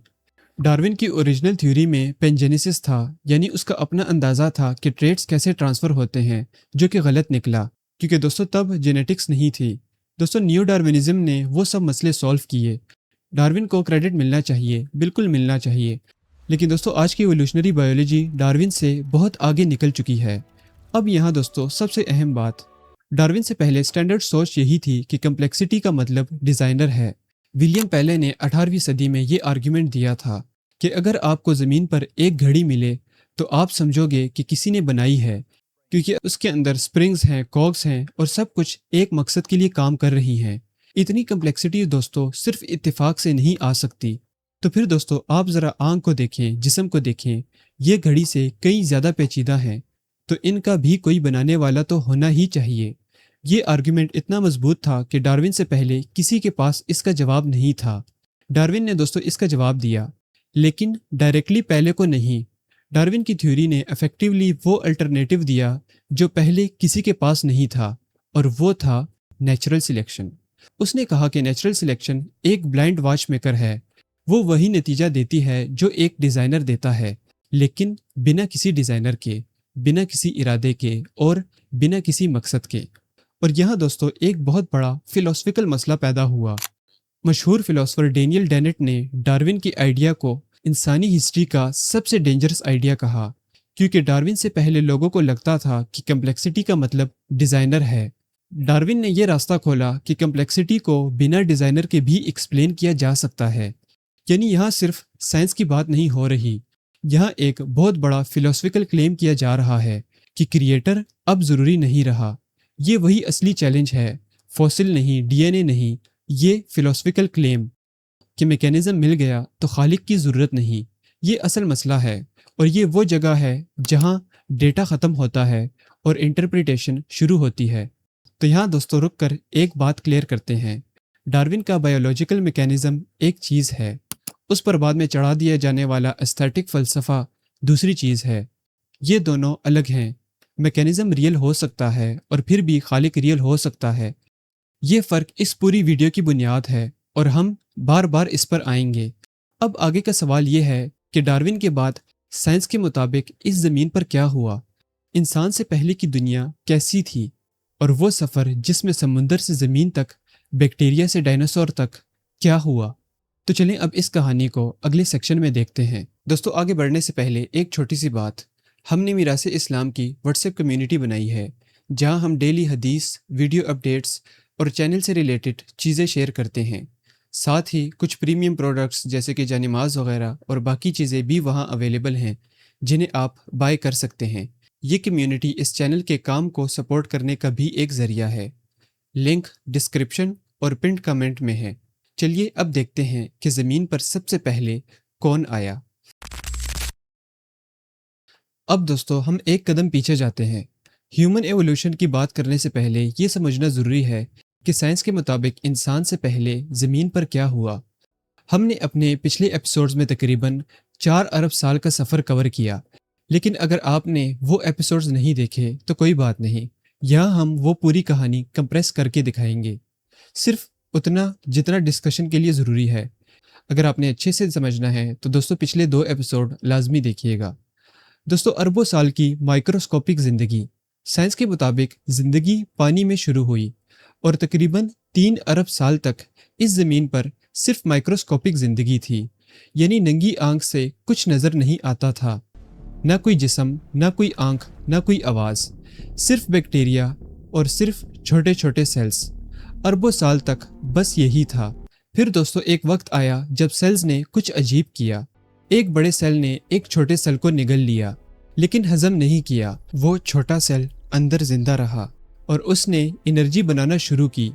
ڈارون کی اوریجنل تھیوری میں پینجینیسس تھا، یعنی اس کا اپنا اندازہ تھا کہ ٹریٹس کیسے ٹرانسفر ہوتے ہیں، جو کہ غلط نکلا، کیونکہ دوستو تب جینیٹکس نہیں تھی۔ دوستو نیو ڈارونزم نے وہ سب مسئلے سولو کیے۔ ڈارون کو کریڈٹ ملنا چاہیے، بالکل ملنا چاہیے، لیکن دوستو آج کی ایوولوشنری بایولوجی ڈارون سے بہت آگے نکل چکی ہے۔ اب یہاں دوستو سب سے اہم بات، ڈارون سے پہلے سٹینڈرڈ سوچ یہی تھی کہ کمپلیکسٹی کا مطلب ڈیزائنر ہے۔ ولیم پیلے نے 18ویں صدی میں یہ آرگیومنٹ دیا تھا کہ اگر آپ کو زمین پر ایک گھڑی ملے تو آپ سمجھو گے کہ کسی نے بنائی ہے، کیونکہ اس کے اندر سپرنگز ہیں، کوگز ہیں اور سب کچھ ایک مقصد کے لیے کام کر رہی ہیں۔ اتنی کمپلیکسٹی دوستو صرف اتفاق سے نہیں آ سکتی۔ تو پھر دوستو آپ ذرا آنکھ کو دیکھیں، جسم کو دیکھیں، یہ گھڑی سے کئی زیادہ پیچیدہ ہیں، تو ان کا بھی کوئی بنانے والا تو ہونا ہی چاہیے۔ یہ آرگیومنٹ اتنا مضبوط تھا کہ ڈارون سے پہلے کسی کے پاس اس کا جواب نہیں تھا۔ ڈارون نے دوستو اس کا جواب دیا، لیکن ڈائریکٹلی پہلے کو نہیں۔ ڈارون کی تھیوری نے افیکٹولی وہ الٹرنیٹو دیا جو پہلے کسی کے پاس نہیں تھا، اور وہ تھا نیچرل سلیکشن۔ اس نے کہا کہ نیچرل سلیکشن ایک بلائنڈ واچ میکر ہے، وہ وہی نتیجہ دیتی ہے جو ایک ڈیزائنر دیتا ہے، لیکن بنا کسی ڈیزائنر کے، بنا کسی ارادے کے اور بنا کسی مقصد کے۔ اور یہاں دوستو ایک بہت بڑا فلسفیکل مسئلہ پیدا ہوا۔ مشہور فلسفر ڈینیل ڈینٹ نے ڈارون کی آئیڈیا کو انسانی ہسٹری کا سب سے ڈینجرس آئیڈیا کہا، کیونکہ ڈارون سے پہلے لوگوں کو لگتا تھا کہ کمپلیکسٹی کا مطلب ڈیزائنر ہے۔ ڈارون نے یہ راستہ کھولا کہ کمپلیکسٹی کو بنا ڈیزائنر کے بھی ایکسپلین کیا جا سکتا ہے، یعنی یہاں صرف سائنس کی بات نہیں ہو رہی، یہاں ایک بہت بڑا فلسفیکل کلیم کیا جا رہا ہے کہ کریٹر اب ضروری نہیں رہا۔ یہ وہی اصلی چیلنج ہے، فوسل نہیں، ڈی این اے نہیں، یہ فلسفیکل کلیم کہ میکینزم مل گیا تو خالق کی ضرورت نہیں۔ یہ اصل مسئلہ ہے، اور یہ وہ جگہ ہے جہاں ڈیٹا ختم ہوتا ہے اور انٹرپریٹیشن شروع ہوتی ہے۔ تو یہاں دوستو رک کر ایک بات کلیئر کرتے ہیں، ڈارون کا بایولوجیکل میکینزم ایک چیز ہے، اس پر بعد میں چڑھا دیا جانے والا ایستھیٹک فلسفہ دوسری چیز ہے۔ یہ دونوں الگ ہیں۔ میکینزم ریئل ہو سکتا ہے اور پھر بھی خالق ریئل ہو سکتا ہے۔ یہ فرق اس پوری ویڈیو کی بنیاد ہے، اور ہم بار بار اس پر آئیں گے۔ اب آگے کا سوال یہ ہے کہ ڈارون کے بعد سائنس کے مطابق اس زمین پر کیا ہوا؟ انسان سے پہلے کی دنیا کیسی تھی؟ اور وہ سفر جس میں سمندر سے زمین تک، بیکٹیریا سے ڈائناسور تک، کیا ہوا؟ تو چلیں اب اس کہانی کو اگلے سیکشن میں دیکھتے ہیں۔ دوستو آگے بڑھنے سے پہلے ایک چھوٹی سی بات، ہم نے میراث اسلام کی واٹس ایپ کمیونٹی بنائی ہے، جہاں ہم ڈیلی حدیث، ویڈیو اپڈیٹس اور چینل سے ریلیٹڈ چیزیں شیئر کرتے ہیں۔ ساتھ ہی کچھ پریمیم پروڈکٹس جیسے کہ جانماز وغیرہ اور باقی چیزیں بھی وہاں اویلیبل ہیں، جنہیں آپ بائی کر سکتے ہیں۔ یہ کمیونٹی اس چینل کے کام کو سپورٹ کرنے کا بھی ایک ذریعہ ہے۔ لنک ڈسکرپشن اور پنڈ کمنٹ میں ہے۔ چلیے اب دیکھتے ہیں کہ زمین پر سب سے پہلے کون آیا۔ اب دوستو ہم ایک قدم پیچھے جاتے ہیں۔ ہیومن ایوولوشن کی بات کرنے سے پہلے یہ سمجھنا ضروری ہے کہ سائنس کے مطابق انسان سے پہلے زمین پر کیا ہوا۔ ہم نے اپنے پچھلے ایپیسوڈز میں تقریباً 4 ارب سال کا سفر کور کیا، لیکن اگر آپ نے وہ ایپیسوڈز نہیں دیکھے تو کوئی بات نہیں، یہاں ہم وہ پوری کہانی کمپریس کر کے دکھائیں گے، صرف اتنا جتنا ڈسکشن کے لیے ضروری ہے۔ اگر آپ نے اچھے سے سمجھنا ہے تو دوستو پچھلے 2 ایپیسوڈ لازمی دیکھیے گا۔ دوستو اربوں سال کی مائکروسکوپک زندگی۔ سائنس کے مطابق زندگی پانی میں شروع ہوئی، اور تقریباً 3 ارب سال تک اس زمین پر صرف مائکروسکوپک زندگی تھی، یعنی ننگی آنکھ سے کچھ نظر نہیں آتا تھا، نہ کوئی جسم، نہ کوئی آنکھ، نہ کوئی آواز، صرف بیکٹیریا اور صرف چھوٹے چھوٹے سیلز۔ اربوں سال تک بس یہی تھا۔ پھر دوستو ایک وقت آیا جب سیلز نے کچھ عجیب کیا۔ ایک بڑے سیل نے ایک چھوٹے سیل کو نگل لیا، لیکن ہضم نہیں کیا۔ وہ چھوٹا سیل اندر زندہ رہا اور اس نے انرجی بنانا شروع کی۔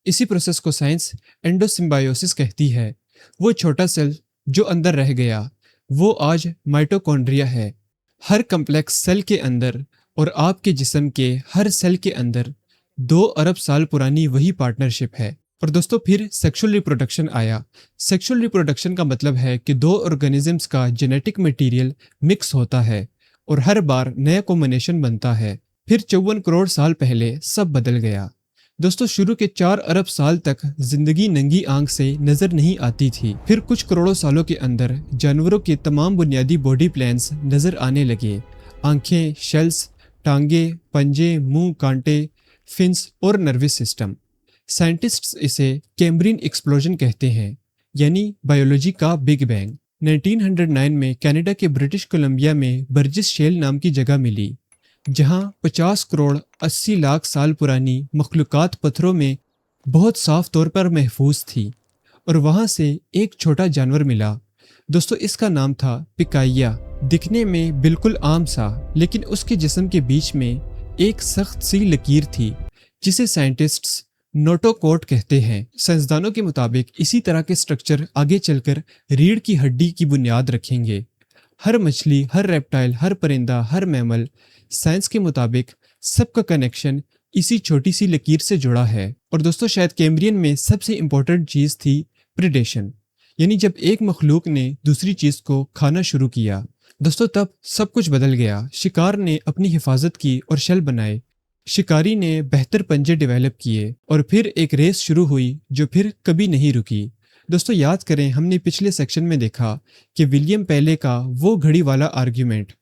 اسی پروسیس کو سائنس اینڈوسمبائیوسس کہتی ہے۔ وہ چھوٹا سیل جو اندر رہ گیا، وہ آج مائٹوکونڈریا ہے۔ ہر کمپلیکس سیل کے اندر اور آپ کے جسم کے ہر سیل کے اندر 2 ارب سال پرانی وہی پارٹنرشپ ہے۔ اور دوستو پھر سیکشل ریپروڈکشن آیا۔ سیکشل ریپروڈکشن کا مطلب ہے کہ 2 آرگینزمز کا جینیٹک میٹیریل مکس ہوتا ہے اور ہر بار نیا کومبینیشن بنتا ہے۔ پھر 54 کروڑ سال پہلے سب بدل گیا۔ दोस्तों शुरू के 4 अरब साल तक जिंदगी नंगी आंख से नजर नहीं आती थी। फिर कुछ करोड़ों सालों के अंदर जानवरों के तमाम बुनियादी बॉडी प्लान्स नजर आने लगे। आंखें, शेल्स, टांगे, पंजे, मुंह, कांटे, फिन्स और नर्वस सिस्टम। साइंटिस्ट्स इसे कैम्ब्रियन एक्सप्लोजन कहते हैं, यानी बायोलॉजी का बिग बैंग। 1909 में कनाडा के ब्रिटिश कोलंबिया में बर्जिस शेल नाम की जगह मिली, जहां 50 करोड़ 80 लाख साल पुरानी मखलूकात पत्थरों में बहुत साफ तौर पर महफूज थी। और वहां से एक छोटा जानवर मिला। दोस्तों इसका नाम था पिकाइया। दिखने में बिल्कुल आम सा, लेकिन उसके जिस्म के बीच में एक सख्त सी लकीर थी जिसे साइंटिस्ट्स नोटोकोट कहते हैं। साइंसदानों के मुताबिक इसी तरह के स्ट्रक्चर आगे चलकर रीढ़ की हड्डी की बुनियाद रखेंगे। हर मछली, हर रेप्टाइल, हर परिंदा, हर मैमल, साइंस के मुताबिक सबका कनेक्शन इसी छोटी सी लकीर से जुड़ा है। और दोस्तों शायद कैम्ब्रियन में सबसे इंपॉर्टेंट चीज़ थी प्रिडेशन, यानी जब एक मखलूक ने दूसरी चीज़ को खाना शुरू किया, दोस्तों तब सब कुछ बदल गया। शिकार ने अपनी हिफाजत की और शल बनाए, शिकारी ने बेहतर पंजे डेवलप किए, और फिर एक रेस शुरू हुई जो फिर कभी नहीं रुकी। दोस्तों याद करें, हमने पिछले सेक्शन में देखा कि विलियम पहले का वो घड़ी वाला आर्ग्यूमेंट,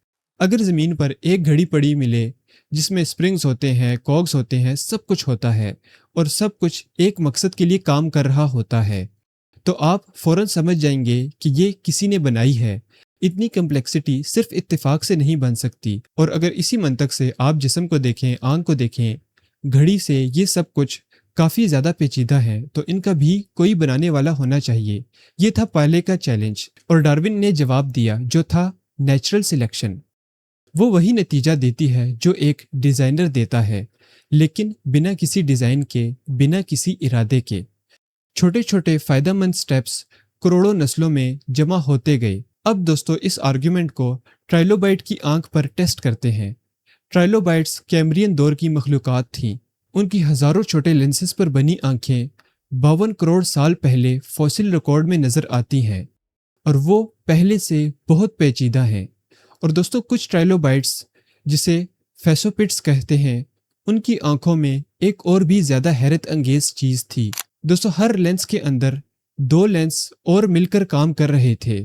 अगर ज़मीन पर एक घड़ी पड़ी मिले जिसमें स्प्रिंग्स होते हैं, कॉग्स होते हैं, सब कुछ होता है और सब कुछ एक मकसद के लिए काम कर रहा होता है, तो आप फौरन समझ जाएंगे कि ये किसी ने बनाई है। इतनी कम्प्लेक्सिटी सिर्फ इत्तेफाक से नहीं बन सकती। और अगर इसी मंतक से आप जिस्म को देखें, आंख को देखें, घड़ी से, ये सब कुछ काफ़ी ज़्यादा पेचीदा है, तो इनका भी कोई बनाने वाला होना चाहिए। ये था पहले का चैलेंज, और डार्विन ने जवाब दिया जो था नेचुरल सिलेक्शन। वो वही नतीजा देती है जो एक डिज़ाइनर देता है, लेकिन बिना किसी डिज़ाइन के, बिना किसी इरादे के। छोटे छोटे फ़ायदेमंद स्टेप्स करोड़ों नस्लों में जमा होते गए। अब दोस्तों इस आर्ग्यूमेंट को ट्राइलोबाइट की आंख पर टेस्ट करते हैं। ट्राइलोबाइट्स कैम्ब्रियन दौर की मखलूकात थीं। उनकी हज़ारों छोटे लेंसेज पर बनी आंखें 52 करोड़ साल पहले फॉसिल रिकॉर्ड में नज़र आती हैं, और वो पहले से बहुत पेचीदा हैं। और दोस्तों कुछ ट्राइलोबाइट्स, जिसे फैसोपिट्स कहते हैं, उनकी आंखों में एक और भी ज़्यादा हैरत अंगेज चीज़ थी। दोस्तों हर लेंस के अंदर 2 लेंस और मिलकर काम कर रहे थे।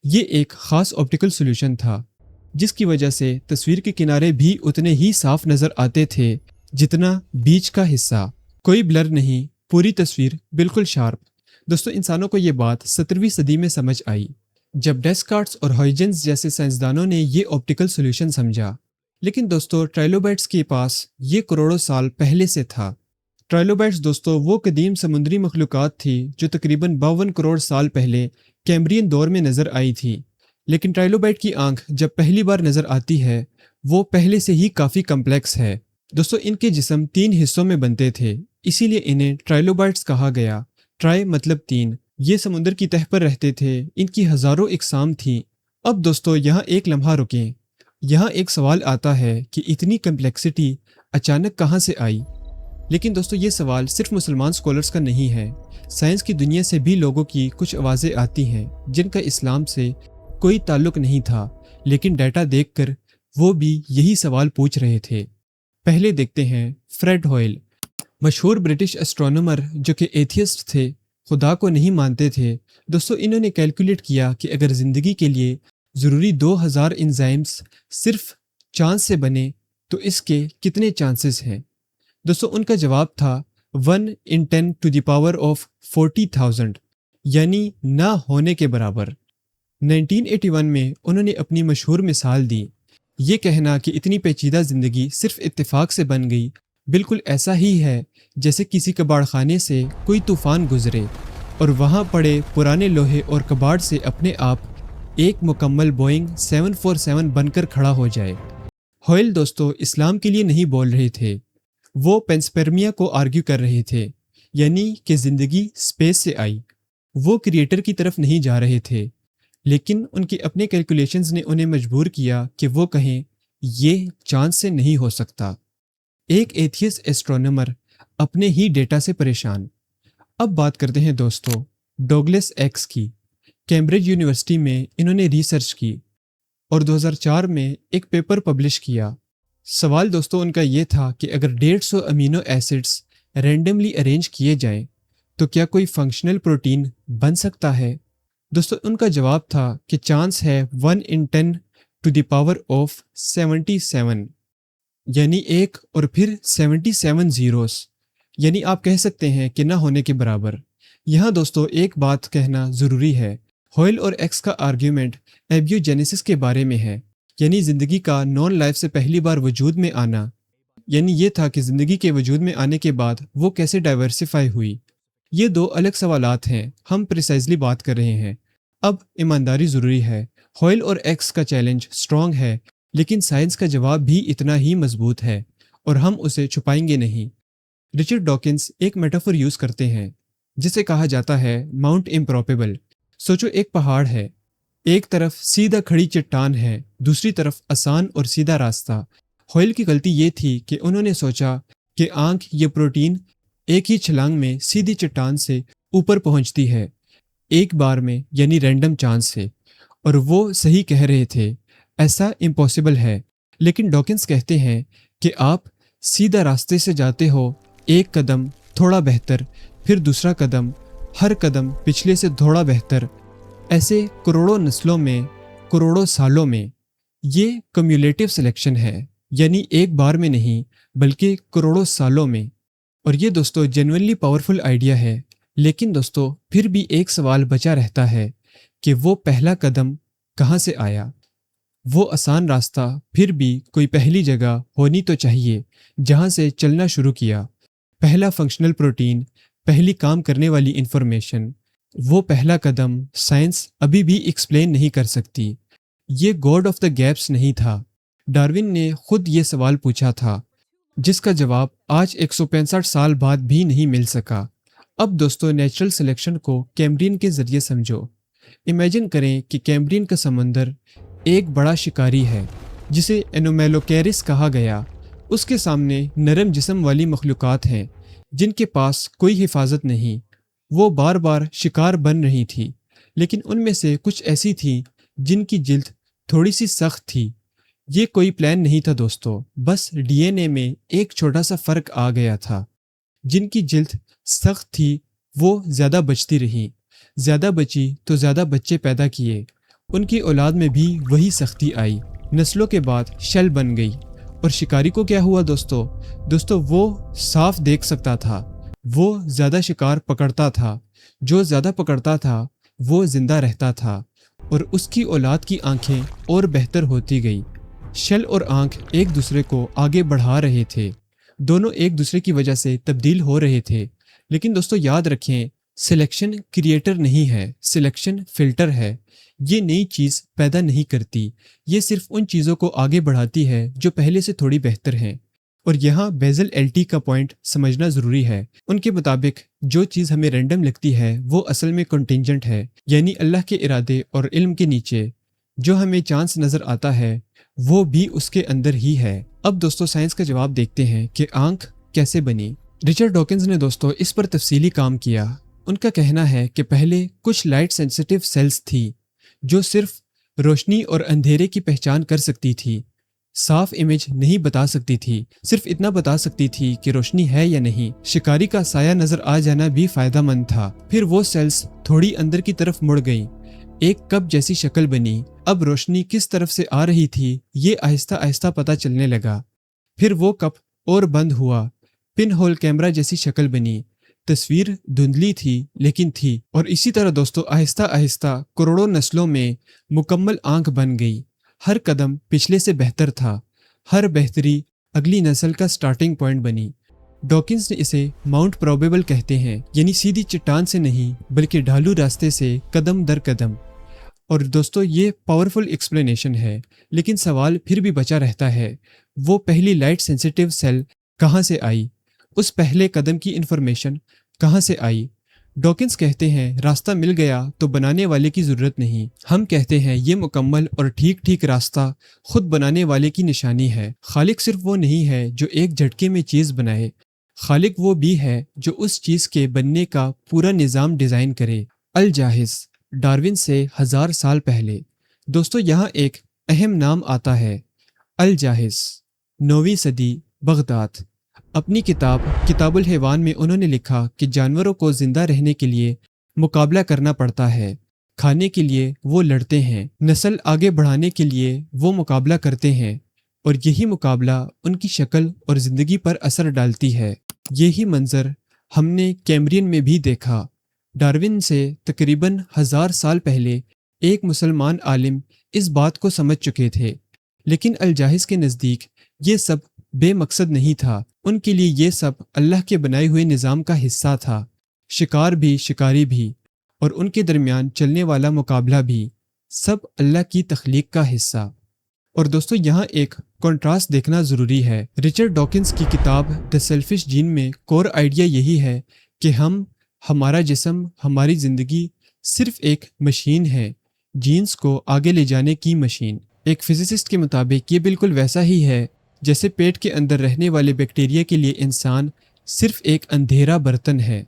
ये एक ख़ास ऑप्टिकल सॉल्यूशन था, जिसकी वजह से तस्वीर के किनारे भी उतने ही साफ नज़र आते थे जितना बीच का हिस्सा। कोई ब्लर नहीं, पूरी तस्वीर बिल्कुल शार्प। दोस्तों इंसानों को ये बात 17वीं सदी में समझ आई, जब डेस्कार्ट्स और हॉयजेंस जैसे साइंसदानों ने ये ऑप्टिकल सॉल्यूशन समझा। लेकिन दोस्तों ट्राइलोबाइट्स के पास ये करोड़ों साल पहले से था। ट्राइलोबाइट्स दोस्तों वो कदीम समुद्री मखलूकात थी जो तकरीबन 52 करोड़ साल पहले कैम्ब्रियन दौर में नज़र आई थी। लेकिन ट्राइलोबाइट की आंख जब पहली बार नज़र आती है, वो पहले से ही काफ़ी कम्प्लेक्स है। दोस्तों इनके जिस्म 3 हिस्सों में बनते थे, इसीलिए इन्हें ट्राइलोबाइट्स कहा गया। ट्राई मतलब 3। ये समुद्र की तह पर रहते थे, इनकी हज़ारों इकसाम थी। अब दोस्तों यहाँ एक लम्हा रुकें। यहाँ एक सवाल आता है कि इतनी कम्प्लेक्सिटी अचानक कहाँ से आई। लेकिन दोस्तों ये सवाल सिर्फ मुसलमान स्कॉलर्स का नहीं है। साइंस की दुनिया से भी लोगों की कुछ आवाज़ें आती हैं जिनका इस्लाम से कोई ताल्लुक नहीं था, लेकिन डाटा देखकर वो भी यही सवाल पूछ रहे थे। पहले देखते हैं फ्रेड हॉयल, मशहूर ब्रिटिश एस्ट्रोनॉमर जो कि एथियस्ट थे, खुदा को नहीं मानते थे। दोस्तों इन्होंने कैलकुलेट किया कि अगर ज़िंदगी के लिए ज़रूरी 2000 एंजाइम्स सिर्फ चांस से बने तो इसके कितने चांसेस हैं। दोस्तों उनका जवाब था 1 in 10 to the power of 40,000, यानी ना होने के बराबर। 1981 में उन्होंने अपनी मशहूर मिसाल दी। ये कहना कि इतनी पेचीदा ज़िंदगी सिर्फ इत्तेफाक से बन गई, बिल्कुल ऐसा ही है जैसे किसी कबाड़खाने से कोई तूफ़ान गुजरे और वहाँ पड़े पुराने लोहे और कबाड़ से अपने आप एक मुकम्मल बोइंग 747 बनकर खड़ा हो जाए। हॉयल दोस्तों इस्लाम के लिए नहीं बोल रहे थे, वो पेंस्पेर्मिया को आर्ग्यू कर रहे थे, यानी कि ज़िंदगी स्पेस से आई। वो क्रिएटर की तरफ नहीं जा रहे थे, लेकिन उनके अपने कैलकुलेशंस ने उन्हें मजबूर किया कि वो कहें ये चांस से नहीं हो सकता। एक एथियस्ट एस्ट्रोनॉमर अपने ही डेटा से परेशान। अब बात करते हैं दोस्तों डॉगलस एक्स की। कैम्ब्रिज यूनिवर्सिटी में इन्होंने रिसर्च की और 2004 में एक पेपर पब्लिश किया। सवाल दोस्तों उनका ये था कि अगर 150 अमीनो एसिड्स رینڈملی ارینج کیے جائیں تو کیا کوئی فنکشنل پروٹین بن سکتا ہے؟ دوستو ان کا جواب تھا کہ چانس ہے 1 in 10⁻77، یعنی 1 اور پھر 77 زیروز، یعنی آپ کہہ سکتے ہیں کہ نہ ہونے کے برابر۔ یہاں دوستو ایک بات کہنا ضروری ہے، ہوئل اور ایکس کا آرگیومنٹ ایبیوجینیسس کے بارے میں ہے، یعنی زندگی کا نان لائف سے پہلی بار وجود میں آنا، یعنی یہ تھا کہ زندگی کے وجود میں آنے کے بعد وہ کیسے ڈائیورسیفائی ہوئی۔ یہ دو الگ سوالات ہیں، ہم پریسائزلی بات کر رہے ہیں۔ اب ایمانداری ضروری ہے، ہوئل اور ایکس کا چیلنج سٹرونگ ہے، لیکن سائنس کا جواب بھی اتنا ہی مضبوط ہے اور ہم اسے چھپائیں گے نہیں۔ رچرڈ ڈاکنز ایک میٹافور یوز کرتے ہیں جسے کہا جاتا ہے ماؤنٹ امپروبیبل۔ سوچو ایک پہاڑ ہے، ایک طرف سیدھا کھڑی چٹان ہے، دوسری طرف آسان اور سیدھا راستہ۔ ہوئل کی غلطی یہ تھی کہ انہوں نے سوچا کہ آنکھ یہ پروٹین ایک ہی چھلانگ میں سیدھی چٹان سے اوپر پہنچتی ہے، ایک بار میں، یعنی رینڈم چانس سے، اور وہ صحیح کہہ رہے تھے، ایسا امپاسبل ہے۔ لیکن ڈاکنز کہتے ہیں کہ آپ سیدھا راستے سے جاتے ہو، ایک قدم تھوڑا بہتر، پھر دوسرا قدم، ہر قدم پچھلے سے تھوڑا بہتر، ایسے کروڑوں نسلوں میں، کروڑوں سالوں میں۔ یہ کمیولیٹیو سلیکشن ہے، یعنی ایک بار میں نہیں بلکہ کروڑوں سالوں میں۔ اور یہ دوستو جینوئنلی پاورفل آئیڈیا ہے، لیکن دوستو پھر بھی ایک سوال بچا رہتا ہے کہ وہ پہلا قدم کہاں سے آیا؟ وہ آسان راستہ پھر بھی کوئی پہلی جگہ ہونی تو چاہیے جہاں سے چلنا شروع کیا، پہلا فنکشنل پروٹین، پہلی کام کرنے والی انفارمیشن۔ وہ پہلا قدم سائنس ابھی بھی ایکسپلین نہیں کر سکتی۔ یہ گاڈ آف دا گیپس نہیں تھا، ڈارون نے خود یہ سوال پوچھا تھا، جس کا جواب آج 165 سال بعد بھی نہیں مل سکا۔ اب دوستو نیچرل سلیکشن کو کیمبرین کے ذریعے سمجھو۔ امیجن کریں کہ کیمبرین کا سمندر ایک بڑا شکاری ہے جسے انومیلوکیرس کہا گیا۔ اس کے سامنے نرم جسم والی مخلوقات ہیں جن کے پاس کوئی حفاظت نہیں۔ وہ بار بار شکار بن رہی تھی، لیکن ان میں سے کچھ ایسی تھیں جن کی جلد تھوڑی سی سخت تھی۔ یہ کوئی پلان نہیں تھا دوستو، بس ڈی این اے میں ایک چھوٹا سا فرق آ گیا تھا۔ جن کی جلد سخت تھی وہ زیادہ بچتی رہی، زیادہ بچی تو زیادہ بچے پیدا کیے، ان کی اولاد میں بھی وہی سختی آئی، نسلوں کے بعد شیل بن گئی۔ اور شکاری کو کیا ہوا دوستو وہ صاف دیکھ سکتا تھا، وہ زیادہ شکار پکڑتا تھا، جو زیادہ پکڑتا تھا وہ زندہ رہتا تھا، اور اس کی اولاد کی آنکھیں اور بہتر ہوتی گئی۔ شیل اور آنکھ ایک دوسرے کو آگے بڑھا رہے تھے، دونوں ایک دوسرے کی وجہ سے تبدیل ہو رہے تھے۔ لیکن دوستو یاد رکھیں، سلیکشن کریٹر نہیں ہے، سلیکشن فلٹر ہے۔ یہ نئی چیز پیدا نہیں کرتی، یہ صرف ان چیزوں کو آگے بڑھاتی ہے جو پہلے سے تھوڑی بہتر ہیں۔ اور یہاں بیزل ایل ٹی کا پوائنٹ سمجھنا ضروری ہے۔ ان کے مطابق جو چیز ہمیں رینڈم لگتی ہے وہ اصل میں کنٹینجنٹ ہے، یعنی اللہ کے ارادے اور علم کے نیچے۔ جو ہمیں چانس نظر آتا ہے وہ بھی اس کے اندر ہی ہے۔ اب دوستو سائنس کا جواب دیکھتے ہیں کہ آنکھ کیسے بنی۔ رچرڈ ڈاکنز نے دوستو اس پر تفصیلی کام کیا۔ ان کا کہنا ہے کہ پہلے کچھ لائٹ سینسیٹیو سیلز تھی جو صرف روشنی اور اندھیرے کی پہچان کر سکتی تھی، صاف امیج نہیں بتا سکتی تھی، صرف اتنا بتا سکتی تھی کہ روشنی ہے یا نہیں۔ شکاری کا سایہ نظر آ جانا بھی فائدہ مند تھا۔ پھر وہ سیلز تھوڑی اندر کی طرف مڑ گئیں، ایک کپ جیسی شکل بنی۔ اب روشنی کس طرف سے آ رہی تھی یہ آہستہ آہستہ پتہ چلنے لگا۔ پھر وہ کپ اور بند ہوا، پن ہول کیمرہ جیسی شکل بنی۔ تصویر دھندلی تھی لیکن تھی، اور اسی طرح دوستو آہستہ آہستہ کروڑوں نسلوں میں مکمل آنکھ بن گئی۔ ہر قدم پچھلے سے بہتر تھا، ہر بہتری اگلی نسل کا سٹارٹنگ پوائنٹ بنی۔ ڈاکنز نے اسے ماؤنٹ پروبیبل کہتے ہیں، یعنی سیدھی چٹان سے نہیں بلکہ ڈھالو راستے سے قدم در قدم۔ اور دوستو یہ پاورفل ایکسپلینیشن ہے، لیکن سوال پھر بھی بچا رہتا ہے، وہ پہلی لائٹ سینسیٹیو سیل کہاں سے آئی؟ اس پہلے قدم کی انفارمیشن کہاں سے آئی؟ ڈاکنز کہتے ہیں راستہ مل گیا تو بنانے والے کی ضرورت نہیں۔ ہم کہتے ہیں یہ مکمل اور ٹھیک راستہ خود بنانے والے کی نشانی ہے۔ خالق صرف وہ نہیں ہے جو ایک جھٹکے میں چیز بنائے، خالق وہ بھی ہے جو اس چیز کے بننے کا پورا نظام ڈیزائن کرے۔ الجاحظ، ڈارون سے 1000 سال پہلے۔ دوستو یہاں ایک اہم نام آتا ہے، الجاحظ، 9ویں صدی، بغداد۔ اپنی کتاب الحیوان میں انہوں نے لکھا کہ جانوروں کو زندہ رہنے کے لیے مقابلہ کرنا پڑتا ہے، کھانے کے لیے وہ لڑتے ہیں، نسل آگے بڑھانے کے لیے وہ مقابلہ کرتے ہیں، اور یہی مقابلہ ان کی شکل اور زندگی پر اثر ڈالتی ہے۔ یہی منظر ہم نے کیمبرین میں بھی دیکھا۔ ڈارون سے تقریباً 1000 سال پہلے ایک مسلمان عالم اس بات کو سمجھ چکے تھے، لیکن الجاحظ کے نزدیک یہ سب بے مقصد نہیں تھا۔ ان کے لیے یہ سب اللہ کے بنائے ہوئے نظام کا حصہ تھا، شکار بھی، شکاری بھی، اور ان کے درمیان چلنے والا مقابلہ بھی، سب اللہ کی تخلیق کا حصہ۔ اور دوستو یہاں ایک کنٹراسٹ دیکھنا ضروری ہے۔ رچرڈ ڈاکنز کی کتاب دی سیلفش جین میں کور آئیڈیا یہی ہے کہ ہمارا جسم، ہماری زندگی صرف ایک مشین ہے، جینز کو آگے لے جانے کی مشین۔ ایک فزسسٹ کے مطابق یہ بالکل ویسا ہی ہے جیسے پیٹ کے اندر رہنے والے بیکٹیریا کے لیے انسان صرف ایک اندھیرا برتن ہے،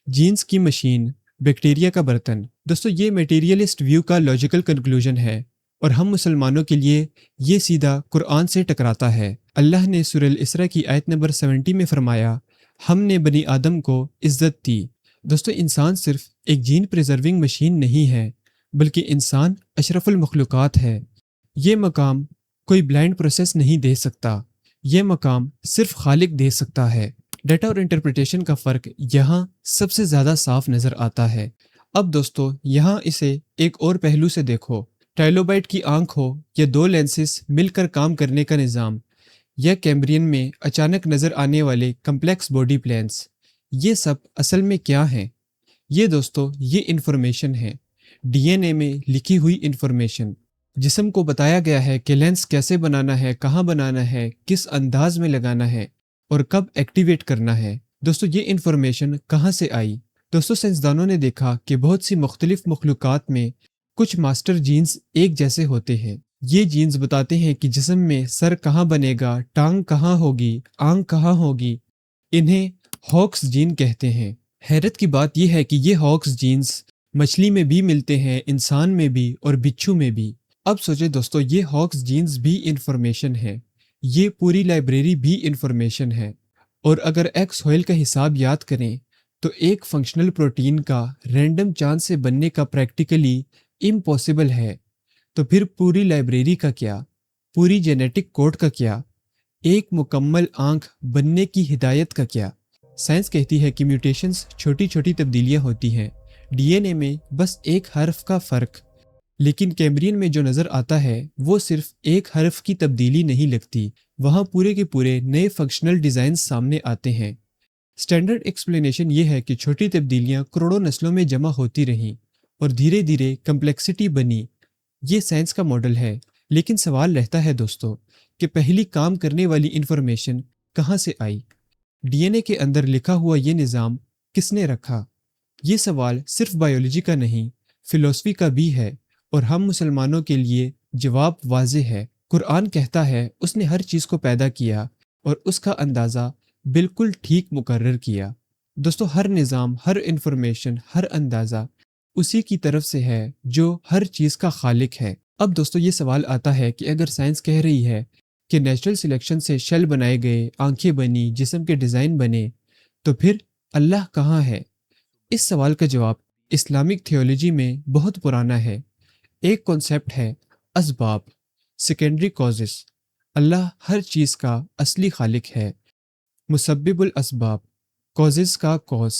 جینز کی مشین، بیکٹیریا کا برتن۔ دوستو یہ میٹیریلسٹ ویو کا لاجیکل کنکلوژن ہے، اور ہم مسلمانوں کے لیے یہ سیدھا قرآن سے ٹکراتا ہے۔ اللہ نے سورہ الاسراء کی آیت نمبر 70 میں فرمایا، ہم نے بنی آدم کو عزت دی۔ دوستو انسان صرف ایک جین پریزرونگ مشین نہیں ہے، بلکہ انسان اشرف المخلوقات ہے۔ یہ مقام کوئی بلائنڈ پروسیس نہیں دے سکتا، یہ مقام صرف خالق دے سکتا ہے۔ ڈیٹا اور انٹرپریٹیشن کا فرق یہاں سب سے زیادہ صاف نظر آتا ہے۔ اب دوستو یہاں اسے ایک اور پہلو سے دیکھو۔ ٹائلوبائٹ کی آنکھ ہو یا 2 لینسز مل کر کام کرنے کا نظام، یا کیمبرین میں اچانک نظر آنے والے کمپلیکس باڈی پلانس، یہ سب اصل میں کیا ہیں؟ یہ دوستو یہ انفارمیشن ہے، ڈی این اے میں لکھی ہوئی انفارمیشن۔ جسم کو بتایا گیا ہے کہ لینس کیسے بنانا ہے، کہاں بنانا ہے، کس انداز میں لگانا ہے، اور کب ایکٹیویٹ کرنا ہے۔ دوستو یہ انفارمیشن کہاں سے آئی؟ دوستو سائنسدانوں نے دیکھا کہ بہت سی مختلف مخلوقات میں کچھ ماسٹر جینز ایک جیسے ہوتے ہیں۔ یہ جینز بتاتے ہیں کہ جسم میں سر کہاں بنے گا، ٹانگ کہاں ہوگی، آنکھ کہاں ہوگی۔ انہیں ہاکس جین کہتے ہیں۔ حیرت کی بات یہ ہے کہ یہ ہاکس جینز مچھلی میں بھی ملتے ہیں، انسان میں بھی، اور بچھو میں بھی۔ اب سوچے دوستو یہ ہاکس جینز بھی انفارمیشن ہے، یہ پوری لائبریری بھی انفارمیشن ہے، اور اگر ایکس ہوئل کا حساب یاد کریں تو ایک فنکشنل پروٹین کا رینڈم چانس سے بننے کا پریکٹیکلی امپاسبل ہے، تو پھر پوری لائبریری کا کیا، پوری جینیٹک کوڈ کا کیا، ایک مکمل آنکھ بننے کی ہدایت کا کیا؟ سائنس کہتی ہے کہ میوٹیشنز چھوٹی چھوٹی تبدیلیاں ہوتی ہیں، ڈی این اے میں بس ایک حرف کا فرق، لیکن کیمبرین میں جو نظر آتا ہے وہ صرف ایک حرف کی تبدیلی نہیں لگتی، وہاں پورے کے پورے نئے فنکشنل ڈیزائنز سامنے آتے ہیں۔ سٹینڈرڈ ایکسپلینیشن یہ ہے کہ چھوٹی تبدیلیاں کروڑوں نسلوں میں جمع ہوتی رہیں اور دھیرے دھیرے کمپلیکسٹی بنی۔ یہ سائنس کا ماڈل ہے، لیکن سوال رہتا ہے دوستو کہ پہلی کام کرنے والی انفارمیشن کہاں سے آئی؟ ڈی این اے کے اندر لکھا ہوا یہ نظام کس نے رکھا؟ یہ سوال صرف بائیولوجی کا نہیں، فلسفی کا بھی ہے، اور ہم مسلمانوں کے لیے جواب واضح ہے۔ قرآن کہتا ہے اس نے ہر چیز کو پیدا کیا اور اس کا اندازہ بالکل ٹھیک مقرر کیا۔ دوستو ہر نظام، ہر انفارمیشن، ہر اندازہ اسی کی طرف سے ہے جو ہر چیز کا خالق ہے۔ اب دوستو یہ سوال آتا ہے کہ اگر سائنس کہہ رہی ہے کہ نیچرل سلیکشن سے شیل بنائے گئے، آنکھیں بنی، جسم کے ڈیزائن بنے، تو پھر اللہ کہاں ہے؟ اس سوال کا جواب اسلامک تھیولوجی میں بہت پرانا ہے۔ ایک کانسیپٹ ہے اسباب، سیکنڈری کازز۔ اللہ ہر چیز کا اصلی خالق ہے، مسبب الاسباب، کازز کا کاز،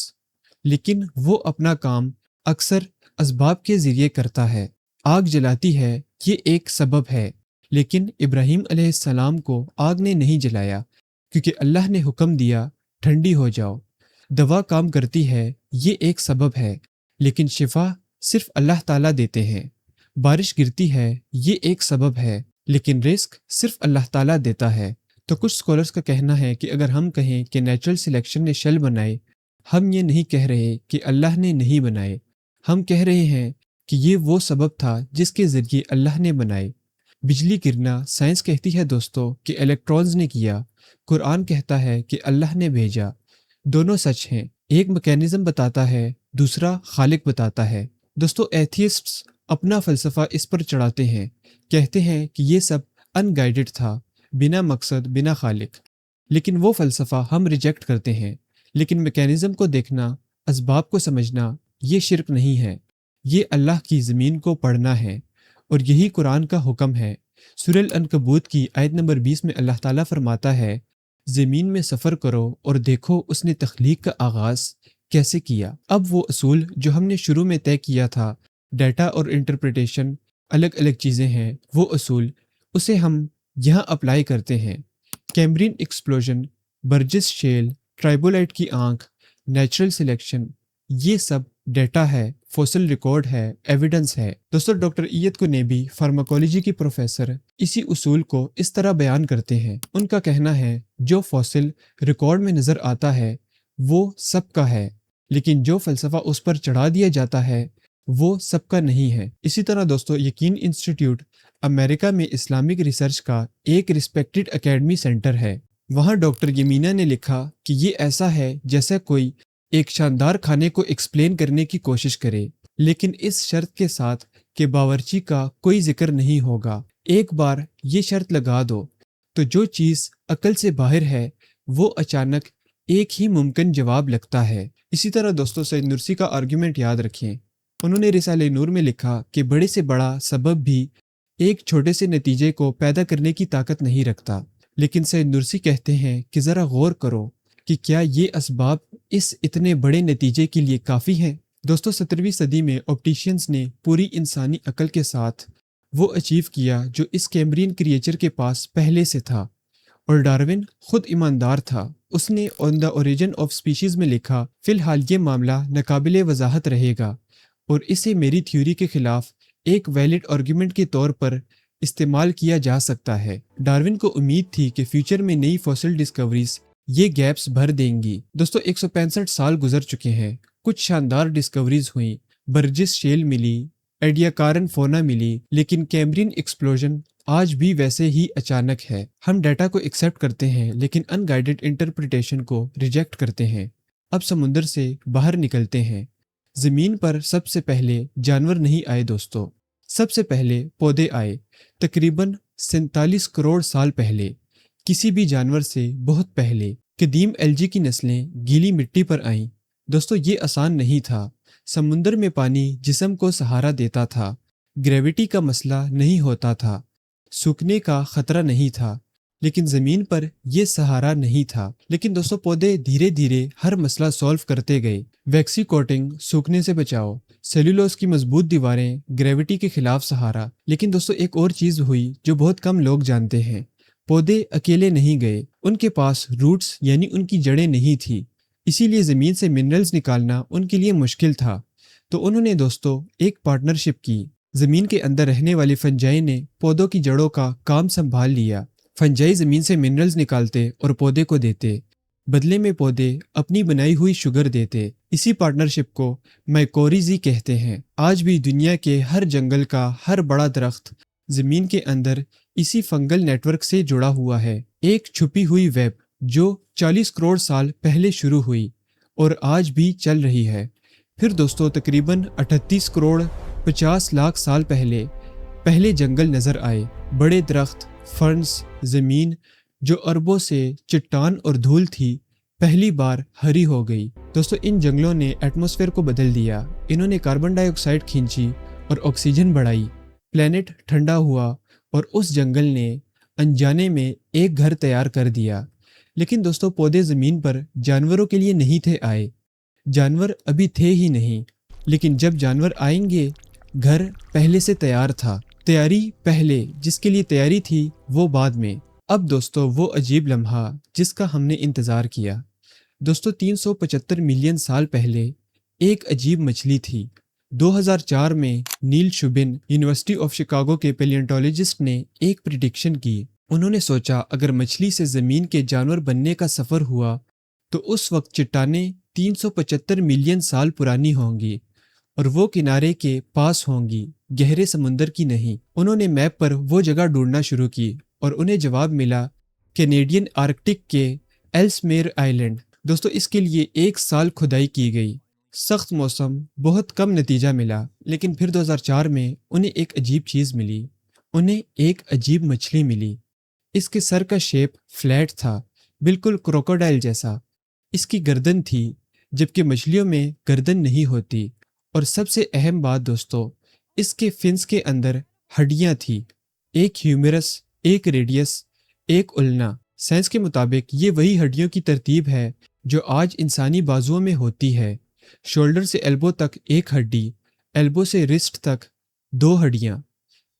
لیکن وہ اپنا کام اکثر اسباب کے ذریعے کرتا ہے۔ آگ جلاتی ہے، یہ ایک سبب ہے، لیکن ابراہیم علیہ السلام کو آگ نے نہیں جلایا کیونکہ اللہ نے حکم دیا ٹھنڈی ہو جاؤ۔ دوا کام کرتی ہے، یہ ایک سبب ہے، لیکن شفا صرف اللہ تعالیٰ دیتے ہیں۔ بارش گرتی ہے، یہ ایک سبب ہے، لیکن رزق صرف اللہ تعالیٰ دیتا ہے۔ تو کچھ سکولرز کا کہنا ہے کہ اگر ہم کہیں کہ نیچرل سلیکشن نے شیل بنائے، ہم یہ نہیں کہہ رہے کہ اللہ نے نہیں بنائے، ہم کہہ رہے ہیں کہ یہ وہ سبب تھا جس کے ذریعے اللہ نے بنائے۔ بجلی گرنا سائنس کہتی ہے دوستو کہ الیکٹرونز نے کیا، قرآن کہتا ہے کہ اللہ نے بھیجا۔ دونوں سچ ہیں، ایک میکینزم بتاتا ہے، دوسرا خالق بتاتا ہے۔ دوستو ایتھیسٹس اپنا فلسفہ اس پر چڑھاتے ہیں، کہتے ہیں کہ یہ سب ان گائیڈڈ تھا، بنا مقصد، بنا خالق۔ لیکن وہ فلسفہ ہم ریجیکٹ کرتے ہیں۔ لیکن میکینزم کو دیکھنا، اسباب کو سمجھنا، یہ شرک نہیں ہے، یہ اللہ کی زمین کو پڑھنا ہے، اور یہی قرآن کا حکم ہے۔ سورہ العنکبوت کی آیت نمبر 20 میں اللہ تعالیٰ فرماتا ہے، زمین میں سفر کرو اور دیکھو اس نے تخلیق کا آغاز کیسے کیا۔ اب وہ اصول جو ہم نے شروع میں طے کیا تھا، ڈیٹا اور انٹرپریٹیشن الگ الگ چیزیں ہیں، وہ اصول اسے ہم یہاں اپلائی کرتے ہیں۔ کیمبرین ایکسپلوژن، برجس شیل، ٹرائبولائٹ کی آنکھ، نیچرل سلیکشن، یہ سب ڈیٹا ہے، فوسل ریکارڈ ہے، ایویڈنس ہے۔ دوستو ڈاکٹر ایت کو نیبی فارماکولوجی کی پروفیسر اسی اصول کو اس طرح بیان کرتے ہیں۔ ان کا کہنا ہے جو فوسل ریکارڈ میں نظر آتا ہے وہ سب کا ہے، لیکن جو فلسفہ اس پر چڑھا دیا جاتا ہے وہ سب کا نہیں ہے۔ اسی طرح دوستو یقین انسٹیٹیوٹ امریکہ میں اسلامک ریسرچ کا ایک ریسپیکٹڈ اکیڈمی سینٹر ہے۔ وہاں ڈاکٹر یمینا نے لکھا کہ یہ ایسا ہے جیسا کوئی ایک شاندار کھانے کو ایکسپلین کرنے کی کوشش کرے، لیکن اس شرط کے ساتھ کہ باورچی کا کوئی ذکر نہیں ہوگا۔ ایک بار یہ شرط لگا دو تو جو چیز عقل سے باہر ہے وہ اچانک ایک ہی ممکن جواب لگتا ہے۔ اسی طرح دوستو سید نرسی کا آرگیومنٹ یاد رکھیں۔ انہوں نے رسالہ نور میں لکھا کہ بڑے سے بڑا سبب بھی ایک چھوٹے سے نتیجے کو پیدا کرنے کی طاقت نہیں رکھتا، لیکن سید نرسی کہتے ہیں کہ ذرا غور کرو کہ کیا یہ اسباب اس اتنے بڑے نتیجے کے لیے کافی ہیں۔ دوستو 17ویں صدی میں آپٹیشینز نے پوری انسانی عقل کے ساتھ وہ اچیو کیا جو اس کیمبرین کریچر کے پاس پہلے سے تھا، اور ڈارون خود ایماندار تھا۔ اس نے آن دا اوریجن آف سپیشیز میں لکھا، فی الحال یہ معاملہ ناقابل وضاحت رہے گا اور اسے میری تھیوری کے خلاف ایک ویلڈ آرگیومنٹ کے طور پر استعمال کیا جا سکتا ہے۔ ڈارون کو امید تھی کہ فیوچر میں نئی فوسل ڈسکوریز یہ گیپس بھر دیں گی۔ دوستو 165 سال گزر چکے ہیں، کچھ شاندار ڈسکوریز ہوئیں، برجس شیل ملی، ایڈیاکارن فونا ملی، لیکن کیمبرین ایکسپلوژن آج بھی ویسے ہی اچانک ہے۔ ہم ڈیٹا کو ایکسیپٹ کرتے ہیں لیکن ان گائیڈڈ انٹرپریٹیشن کو ریجیکٹ کرتے ہیں۔ اب سمندر سے باہر نکلتے ہیں۔ زمین پر سب سے پہلے جانور نہیں آئے دوستو، سب سے پہلے پودے آئے، تقریباً 47 کروڑ سال پہلے، کسی بھی جانور سے بہت پہلے۔ قدیم الجی کی نسلیں گیلی مٹی پر آئیں۔ دوستو یہ آسان نہیں تھا۔ سمندر میں پانی جسم کو سہارا دیتا تھا، گریویٹی کا مسئلہ نہیں ہوتا تھا، سوکھنے کا خطرہ نہیں تھا، لیکن زمین پر یہ سہارا نہیں تھا۔ لیکن دوستو پودے دھیرے دھیرے ہر مسئلہ سولو کرتے گئے۔ ویکسی کوٹنگ، سوکھنے سے بچاؤ، سیلولوز کی مضبوط دیواریں، گریویٹی کے خلاف سہارا۔ لیکن دوستو ایک اور چیز ہوئی جو بہت کم لوگ جانتے ہیں، پودے اکیلے نہیں گئے، ان کے پاس روٹس یعنی ان کی جڑیں نہیں تھی، اسی لیے زمین سے منرلز نکالنا ان کے لیے مشکل تھا۔ تو انہوں نے دوستو ایک پارٹنرشپ کی۔ زمین کے اندر رہنے والی فنجائی نے پودوں کی جڑوں کا کام سنبھال لیا۔ فنجائی زمین سے منرلز نکالتے اور پودے کو دیتے، بدلے میں پودے اپنی بنائی ہوئی شوگر دیتے۔ اسی پارٹنرشپ کو مائکوریزی کہتے ہیں۔ آج بھی دنیا کے ہر جنگل کا ہر بڑا درخت زمین کے اندر اسی فنگل نیٹ ورک سے جڑا ہوا ہے، ایک چھپی ہوئی ویب جو 40 کروڑ سال پہلے شروع ہوئی اور آج بھی چل رہی ہے۔ پھر دوستو تقریباً 38 کروڑ 50 لاکھ سال پہلے جنگل نظر آئے، بڑے درخت، فرنس، زمین جو اربوں سے چٹان اور دھول تھی پہلی بار ہری ہو گئی۔ دوستو ان جنگلوں نے ایٹماسفیئر کو بدل دیا، انہوں نے کاربن ڈائی آکسائڈ کھینچی اور آکسیجن بڑھائی، پلینٹ ٹھنڈا ہوا اور اس جنگل نے انجانے میں ایک گھر تیار کر دیا۔ لیکن دوستو پودے زمین پر جانوروں کے لیے نہیں تھے آئے، جانور ابھی تھے ہی نہیں، لیکن جب جانور آئیں گے گھر پہلے سے تیار تھا۔ تیاری پہلے، جس کے لیے تیاری تھی وہ بعد میں۔ اب دوستو وہ عجیب لمحہ جس کا ہم نے انتظار کیا۔ دوستو 375 ملین سال پہلے ایک عجیب مچھلی تھی۔ 2004 میں نیل شوبن یونیورسٹی آف شکاگو کے پیلینٹولوجسٹ نے ایک پریڈکشن کی۔ انہوں نے سوچا اگر مچھلی سے زمین کے جانور بننے کا سفر ہوا تو اس وقت چٹانیں 375 ملین سال پرانی ہوں گی اور وہ کنارے کے پاس ہوں گی، گہرے سمندر کی نہیں۔ انہوں نے میپ پر وہ جگہ ڈھونڈنا شروع کی اور انہیں جواب ملا کینیڈین آرکٹک کے ایلسمیر آئیلینڈ۔ دوستو اس کے لیے 1 سال کھدائی کی گئی، سخت موسم، بہت کم نتیجہ ملا۔ لیکن پھر 2004 میں انہیں ایک عجیب چیز ملی، انہیں ایک عجیب مچھلی ملی۔ اس کے سر کا شیپ فلیٹ تھا، بالकुल क्रोकोडाइल जैसा। इसकी गर्दन थी, जबकि मछलियों में गर्दन नहीं होती। और सबसे अहम बात दोस्तों, इसके फिन्स के अंदर हड्डियां थी, एक ह्यूमेरस, एक रेडियस, एक उल्ना। साइंस के मुताबिक ये वही हड्डियों की तरतीब है जो आज इंसानी बाजुओं में होती है। शोल्डर से एल्बो तक एक हड्डी, एल्बो से रिस्ट तक दो हड्डियां।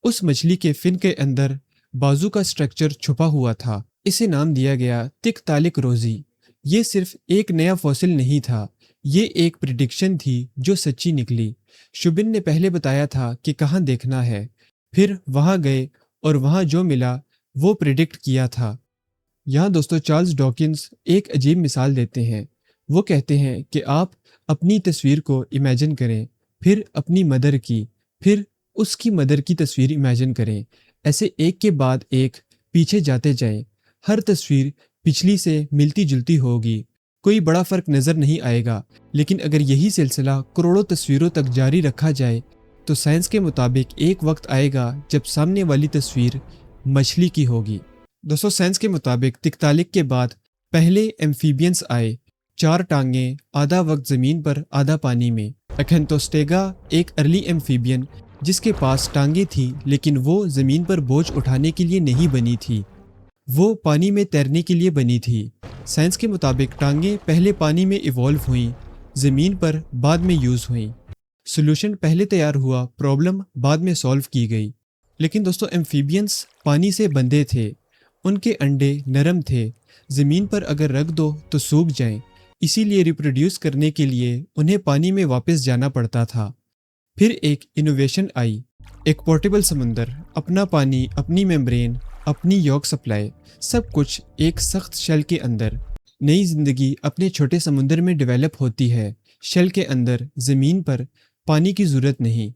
उस मछली के फिन के अंदर बाजू का स्ट्रक्चर छुपा हुआ था। इसे नाम दिया गया तिकतालिक रोजी। ये सिर्फ एक नया फॉसिल नहीं था, ये एक प्रिडिक्शन थी जो सच्ची निकली। शुबिन ने पहले बताया था कि कहाँ देखना है, फिर वहाँ गए और वहाँ जो मिला वो प्रिडिक्ट किया था। यहाँ दोस्तों चार्ल्स डॉकिंस एक अजीब मिसाल देते हैं। वो कहते हैं कि आप अपनी तस्वीर को इमेजिन करें, फिर अपनी मदर की, फिर उसकी मदर की तस्वीर इमेजिन करें। ऐसे एक के बाद एक पीछे जाते जाएं। हर तस्वीर पिछली से मिलती जुलती होगी, कोई बड़ा फर्क नजर नहीं आएगा। लेकिन अगर यही सिलसिला करोड़ों तस्वीरों तक जारी रखा जाए तो साइंस के मुताबिक एक वक्त आएगा जब सामने वाली तस्वीर मछली की होगी। दोस्तों साइंस के मुताबिक तिकतालिक के बाद पहले एम्फीबियंस आए, 4 टांगें, आधा वक्त जमीन पर आधा पानी में। अखेंथोस्टेगा एक अर्ली एम्फीबियन जिसके पास टांगें थी, लेकिन वो जमीन पर बोझ उठाने के लिए नहीं बनी थी, वो पानी में तैरने के लिए बनी थी। साइंस के मुताबिक टांगें पहले पानी में इवॉल्व हुईं, जमीन पर बाद में यूज हुईं। सोल्यूशन पहले तैयार हुआ, प्रॉब्लम बाद में सॉल्व की गई। लेकिन दोस्तों एम्फीबियंस पानी से बंधे थे, उनके अंडे नरम थे, जमीन पर अगर रख दो तो सूख जाएं। इसीलिए रिप्रोड्यूस करने के लिए उन्हें पानी में वापस जाना पड़ता था। फिर एक इनोवेशन आई, एक पोर्टेबल समुंदर, अपना पानी, अपनी मेम्ब्रेन, अपनी यॉक सप्लाई, सब कुछ एक सख्त शेल के अंदर। नई जिंदगी अपने छोटे समुंदर में डेवलप होती है, शेल के अंदर, जमीन पर पानी की जरूरत नहीं।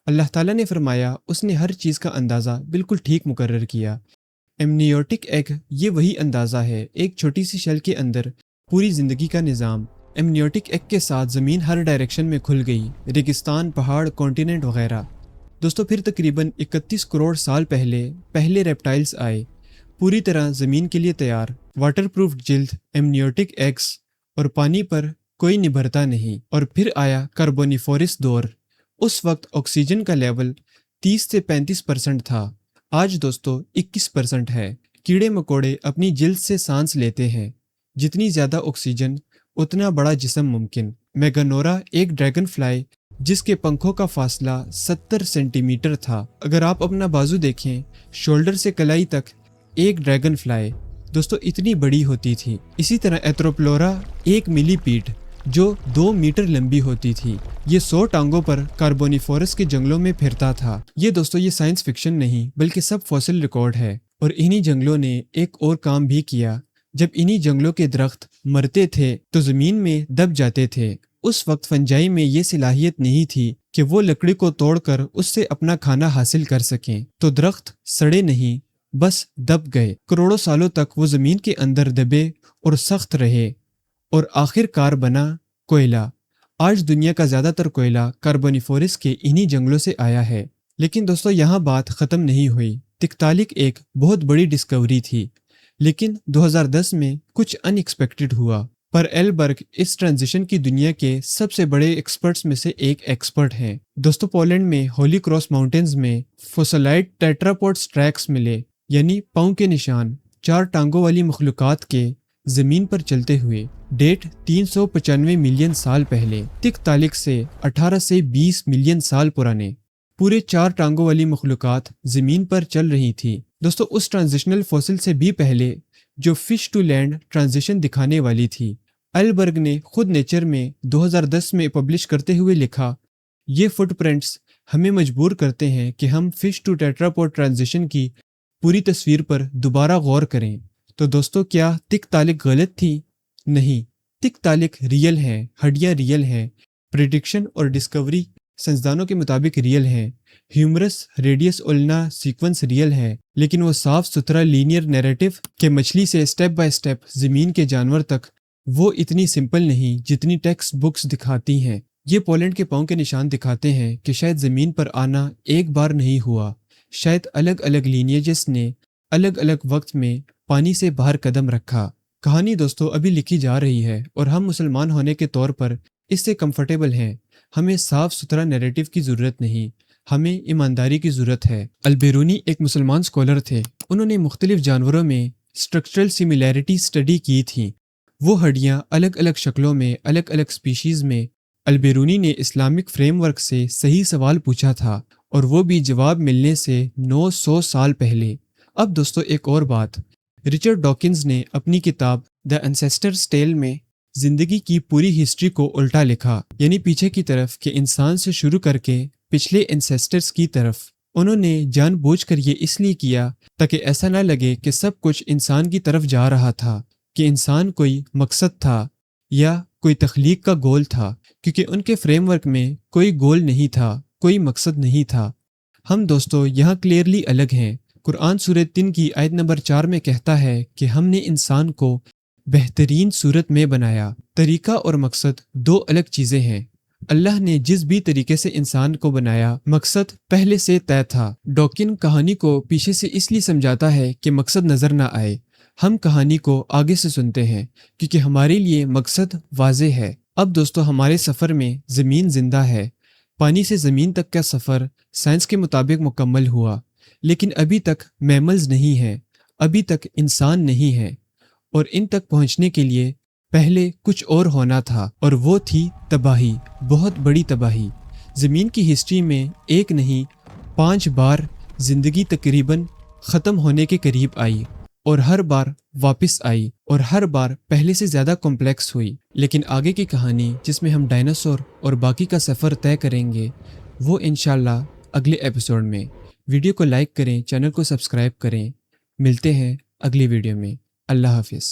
अल्लाह ताला ने फरमाया, उसने हर चीज़ का अंदाज़ा बिल्कुल ठीक मुकर्रर किया। एमनियोटिक एग ये वही अंदाज़ा है, एक छोटी सी शेल के अंदर पूरी ज़िंदगी का निज़ाम। एमनियोटिक एग के साथ ज़मीन हर डायरेक्शन में खुल गई, रेगिस्तान, पहाड़, कॉन्टिनेंट वगैरह। दोस्तों फिर तकरीबन 31 करोड़ साल पहले पहले रेप्टाइल्स आए, पूरी तरह ज़मीन के लिए तैयार, वाटरप्रूफ जिल्द, एमनियोटिक एग्स और पानी पर कोई निभरता नहीं। और फिर आया कार्बोनिफोरस दौर। उस वक्त ऑक्सीजन का लेवल 30 से 35% था, आज दोस्तों 21% है। कीड़े मकोड़े अपनी जिल्द से सांस लेते हैं, जितनी ज़्यादा ऑक्सीजन उतना बड़ा जिस्म मुमकिन। मेगानोरा एक ड्रैगन फ्लाई जिसके पंखों का फासला 70 सेंटीमीटर था। अगर आप अपना बाजू देखें, शोल्डर से कलाई तक एक ड्रैगन फ्लाई दोस्तों इतनी बड़ी होती थी। इसी तरह एथ्रोप्लोरा एक मिलीपीड जो 2 मीटर लंबी होती थी। ये 100 टांगों पर कार्बोनिफोरस के जंगलों में फिरता था। ये दोस्तों ये साइंस फिक्शन नहीं बल्कि सब फॉसिल रिकॉर्ड है। और इन्हीं जंगलों ने एक और काम भी किया, जब इन्हीं जंगलों के दरख्त मरते थे तो जमीन में दब जाते थे। उस वक्त फंजाई में ये सलाहियत नहीं थी कि वो लकड़ी को तोड़कर उससे अपना खाना हासिल कर सकें, तो दरख्त सड़े नहीं, बस दब गए। करोड़ों सालों तक वो जमीन के अंदर दबे और सख्त रहे और आखिरकार बना कोयला। आज दुनिया का ज्यादातर कोयला कार्बोनिफोरस के इन्हीं जंगलों से आया है। लेकिन दोस्तों यहाँ बात खत्म नहीं हुई। तिकतालिक एक बहुत बड़ी डिस्कवरी थी, लेकिन 2010 में कुछ अनएक्सपेक्टेड हुआ। पर एलबर्ग इस ट्रांजिशन की दुनिया के सबसे बड़े एक्सपर्ट्स में से एक एक्सपर्ट हैं। दोस्तों पोलैंड में होली क्रॉस माउंटेन्स में फोसिलाइड टेट्रापोड्स ट्रैक्स मिले, यानी पांव के निशान 4 टांगों वाली मखलूकात के जमीन पर चलते हुए। डेट 395 मिलियन साल पहले, तिकतालिक से 18 से 20 मिलियन साल पुराने। पूरे 4 टांगों वाली मखलूकात जमीन पर चल रही थी। दोस्तों उस ट्रांजिशनल फॉसिल से भी पहले जो फिश टू लैंड ट्रांजिशन दिखाने वाली थी। एलबर्ग ने खुद नेचर में 2010 में पब्लिश करते हुए लिखा, ये फुटप्रिंट्स हमें मजबूर करते हैं कि हम फिश टू टेट्रापोड ट्रांजिशन की पूरी तस्वीर पर दोबारा गौर करें। तो दोस्तों क्या तिकतालिक गलत थी? नहीं, तिकतालिक रियल है, हड्डियाँ रियल हैं, प्रिडिक्शन और डिस्कवरी साइंसदानों के मुताबिक रियल है, humerus, radius, ulna sequence real है। लेकिन वो साफ सुथरा लीनियर नैरेटिव के मछली से स्टेप बाय स्टेप जमीन के जानवर तक, वो इतनी सिंपल नहीं जितनी टेक्स्ट बुक्स दिखाती हैं। ये पोलैंड के पांव के निशान दिखाते हैं कि शायद जमीन पर आना एक बार नहीं हुआ, शायद अलग अलग लीनिएजेस ने अलग अलग वक्त में पानी से बाहर कदम रखा। کہانی دوستوں ابھی لکھی جا رہی ہے اور ہم مسلمان ہونے کے طور پر اس سے کمفرٹیبل ہیں۔ ہمیں صاف ستھرا نیریٹو کی ضرورت نہیں، ہمیں ایمانداری کی ضرورت ہے۔ البیرونی ایک مسلمان اسکالر تھے۔ انہوں نے مختلف جانوروں میں اسٹرکچرل سملیرٹی اسٹڈی کی تھی۔ وہ ہڈیاں الگ الگ شکلوں میں، الگ الگ سپیشیز میں۔ البیرونی نے اسلامک فریم ورک سے صحیح سوال پوچھا تھا، اور وہ بھی جواب ملنے سے 900 سال پہلے۔ اب دوستو ایک اور بات، رچرڈ ڈاکنز نے اپنی کتاب دی انسیسٹرز ٹیل میں زندگی کی پوری ہسٹری کو الٹا لکھا، یعنی پیچھے کی طرف کہ انسان سے شروع کر کے پچھلے انسیسٹرز کی طرف۔ انہوں نے جان بوجھ کر یہ اس لیے کیا تاکہ ایسا نہ لگے کہ سب کچھ انسان کی طرف جا رہا تھا، کہ انسان کوئی مقصد تھا یا کوئی تخلیق کا گول تھا، کیونکہ ان کے فریم ورک میں کوئی گول نہیں تھا، کوئی مقصد نہیں تھا۔ ہم دوستو یہاں کلیئرلی الگ ہیں۔ قرآن سورہ 3 کی آیت نمبر 4 میں کہتا ہے کہ ہم نے انسان کو بہترین صورت میں بنایا۔ طریقہ اور مقصد دو الگ چیزیں ہیں۔ اللہ نے جس بھی طریقے سے انسان کو بنایا، مقصد پہلے سے طے تھا۔ ڈاکن کہانی کو پیچھے سے اس لیے سمجھاتا ہے کہ مقصد نظر نہ آئے۔ ہم کہانی کو آگے سے سنتے ہیں کیونکہ ہمارے لیے مقصد واضح ہے۔ اب دوستو ہمارے سفر میں زمین زندہ ہے۔ پانی سے زمین تک کا سفر سائنس کے مطابق مکمل ہوا، لیکن ابھی تک میملز نہیں ہیں، ابھی تک انسان نہیں ہے، اور ان تک پہنچنے کے لیے پہلے کچھ اور ہونا تھا، اور وہ تھی تباہی، بہت بڑی تباہی۔ زمین کی ہسٹری میں ایک نہیں 5 بار زندگی تقریباً ختم ہونے کے قریب آئی، اور ہر بار واپس آئی، اور ہر بار پہلے سے زیادہ کمپلیکس ہوئی۔ لیکن آگے کی کہانی جس میں ہم ڈائناسور اور باقی کا سفر طے کریں گے، وہ انشاءاللہ اگلے ایپیسوڈ میں۔ ویڈیو کو لائک کریں، چینل کو سبسکرائب کریں۔ ملتے ہیں اگلی ویڈیو میں۔ اللہ حافظ۔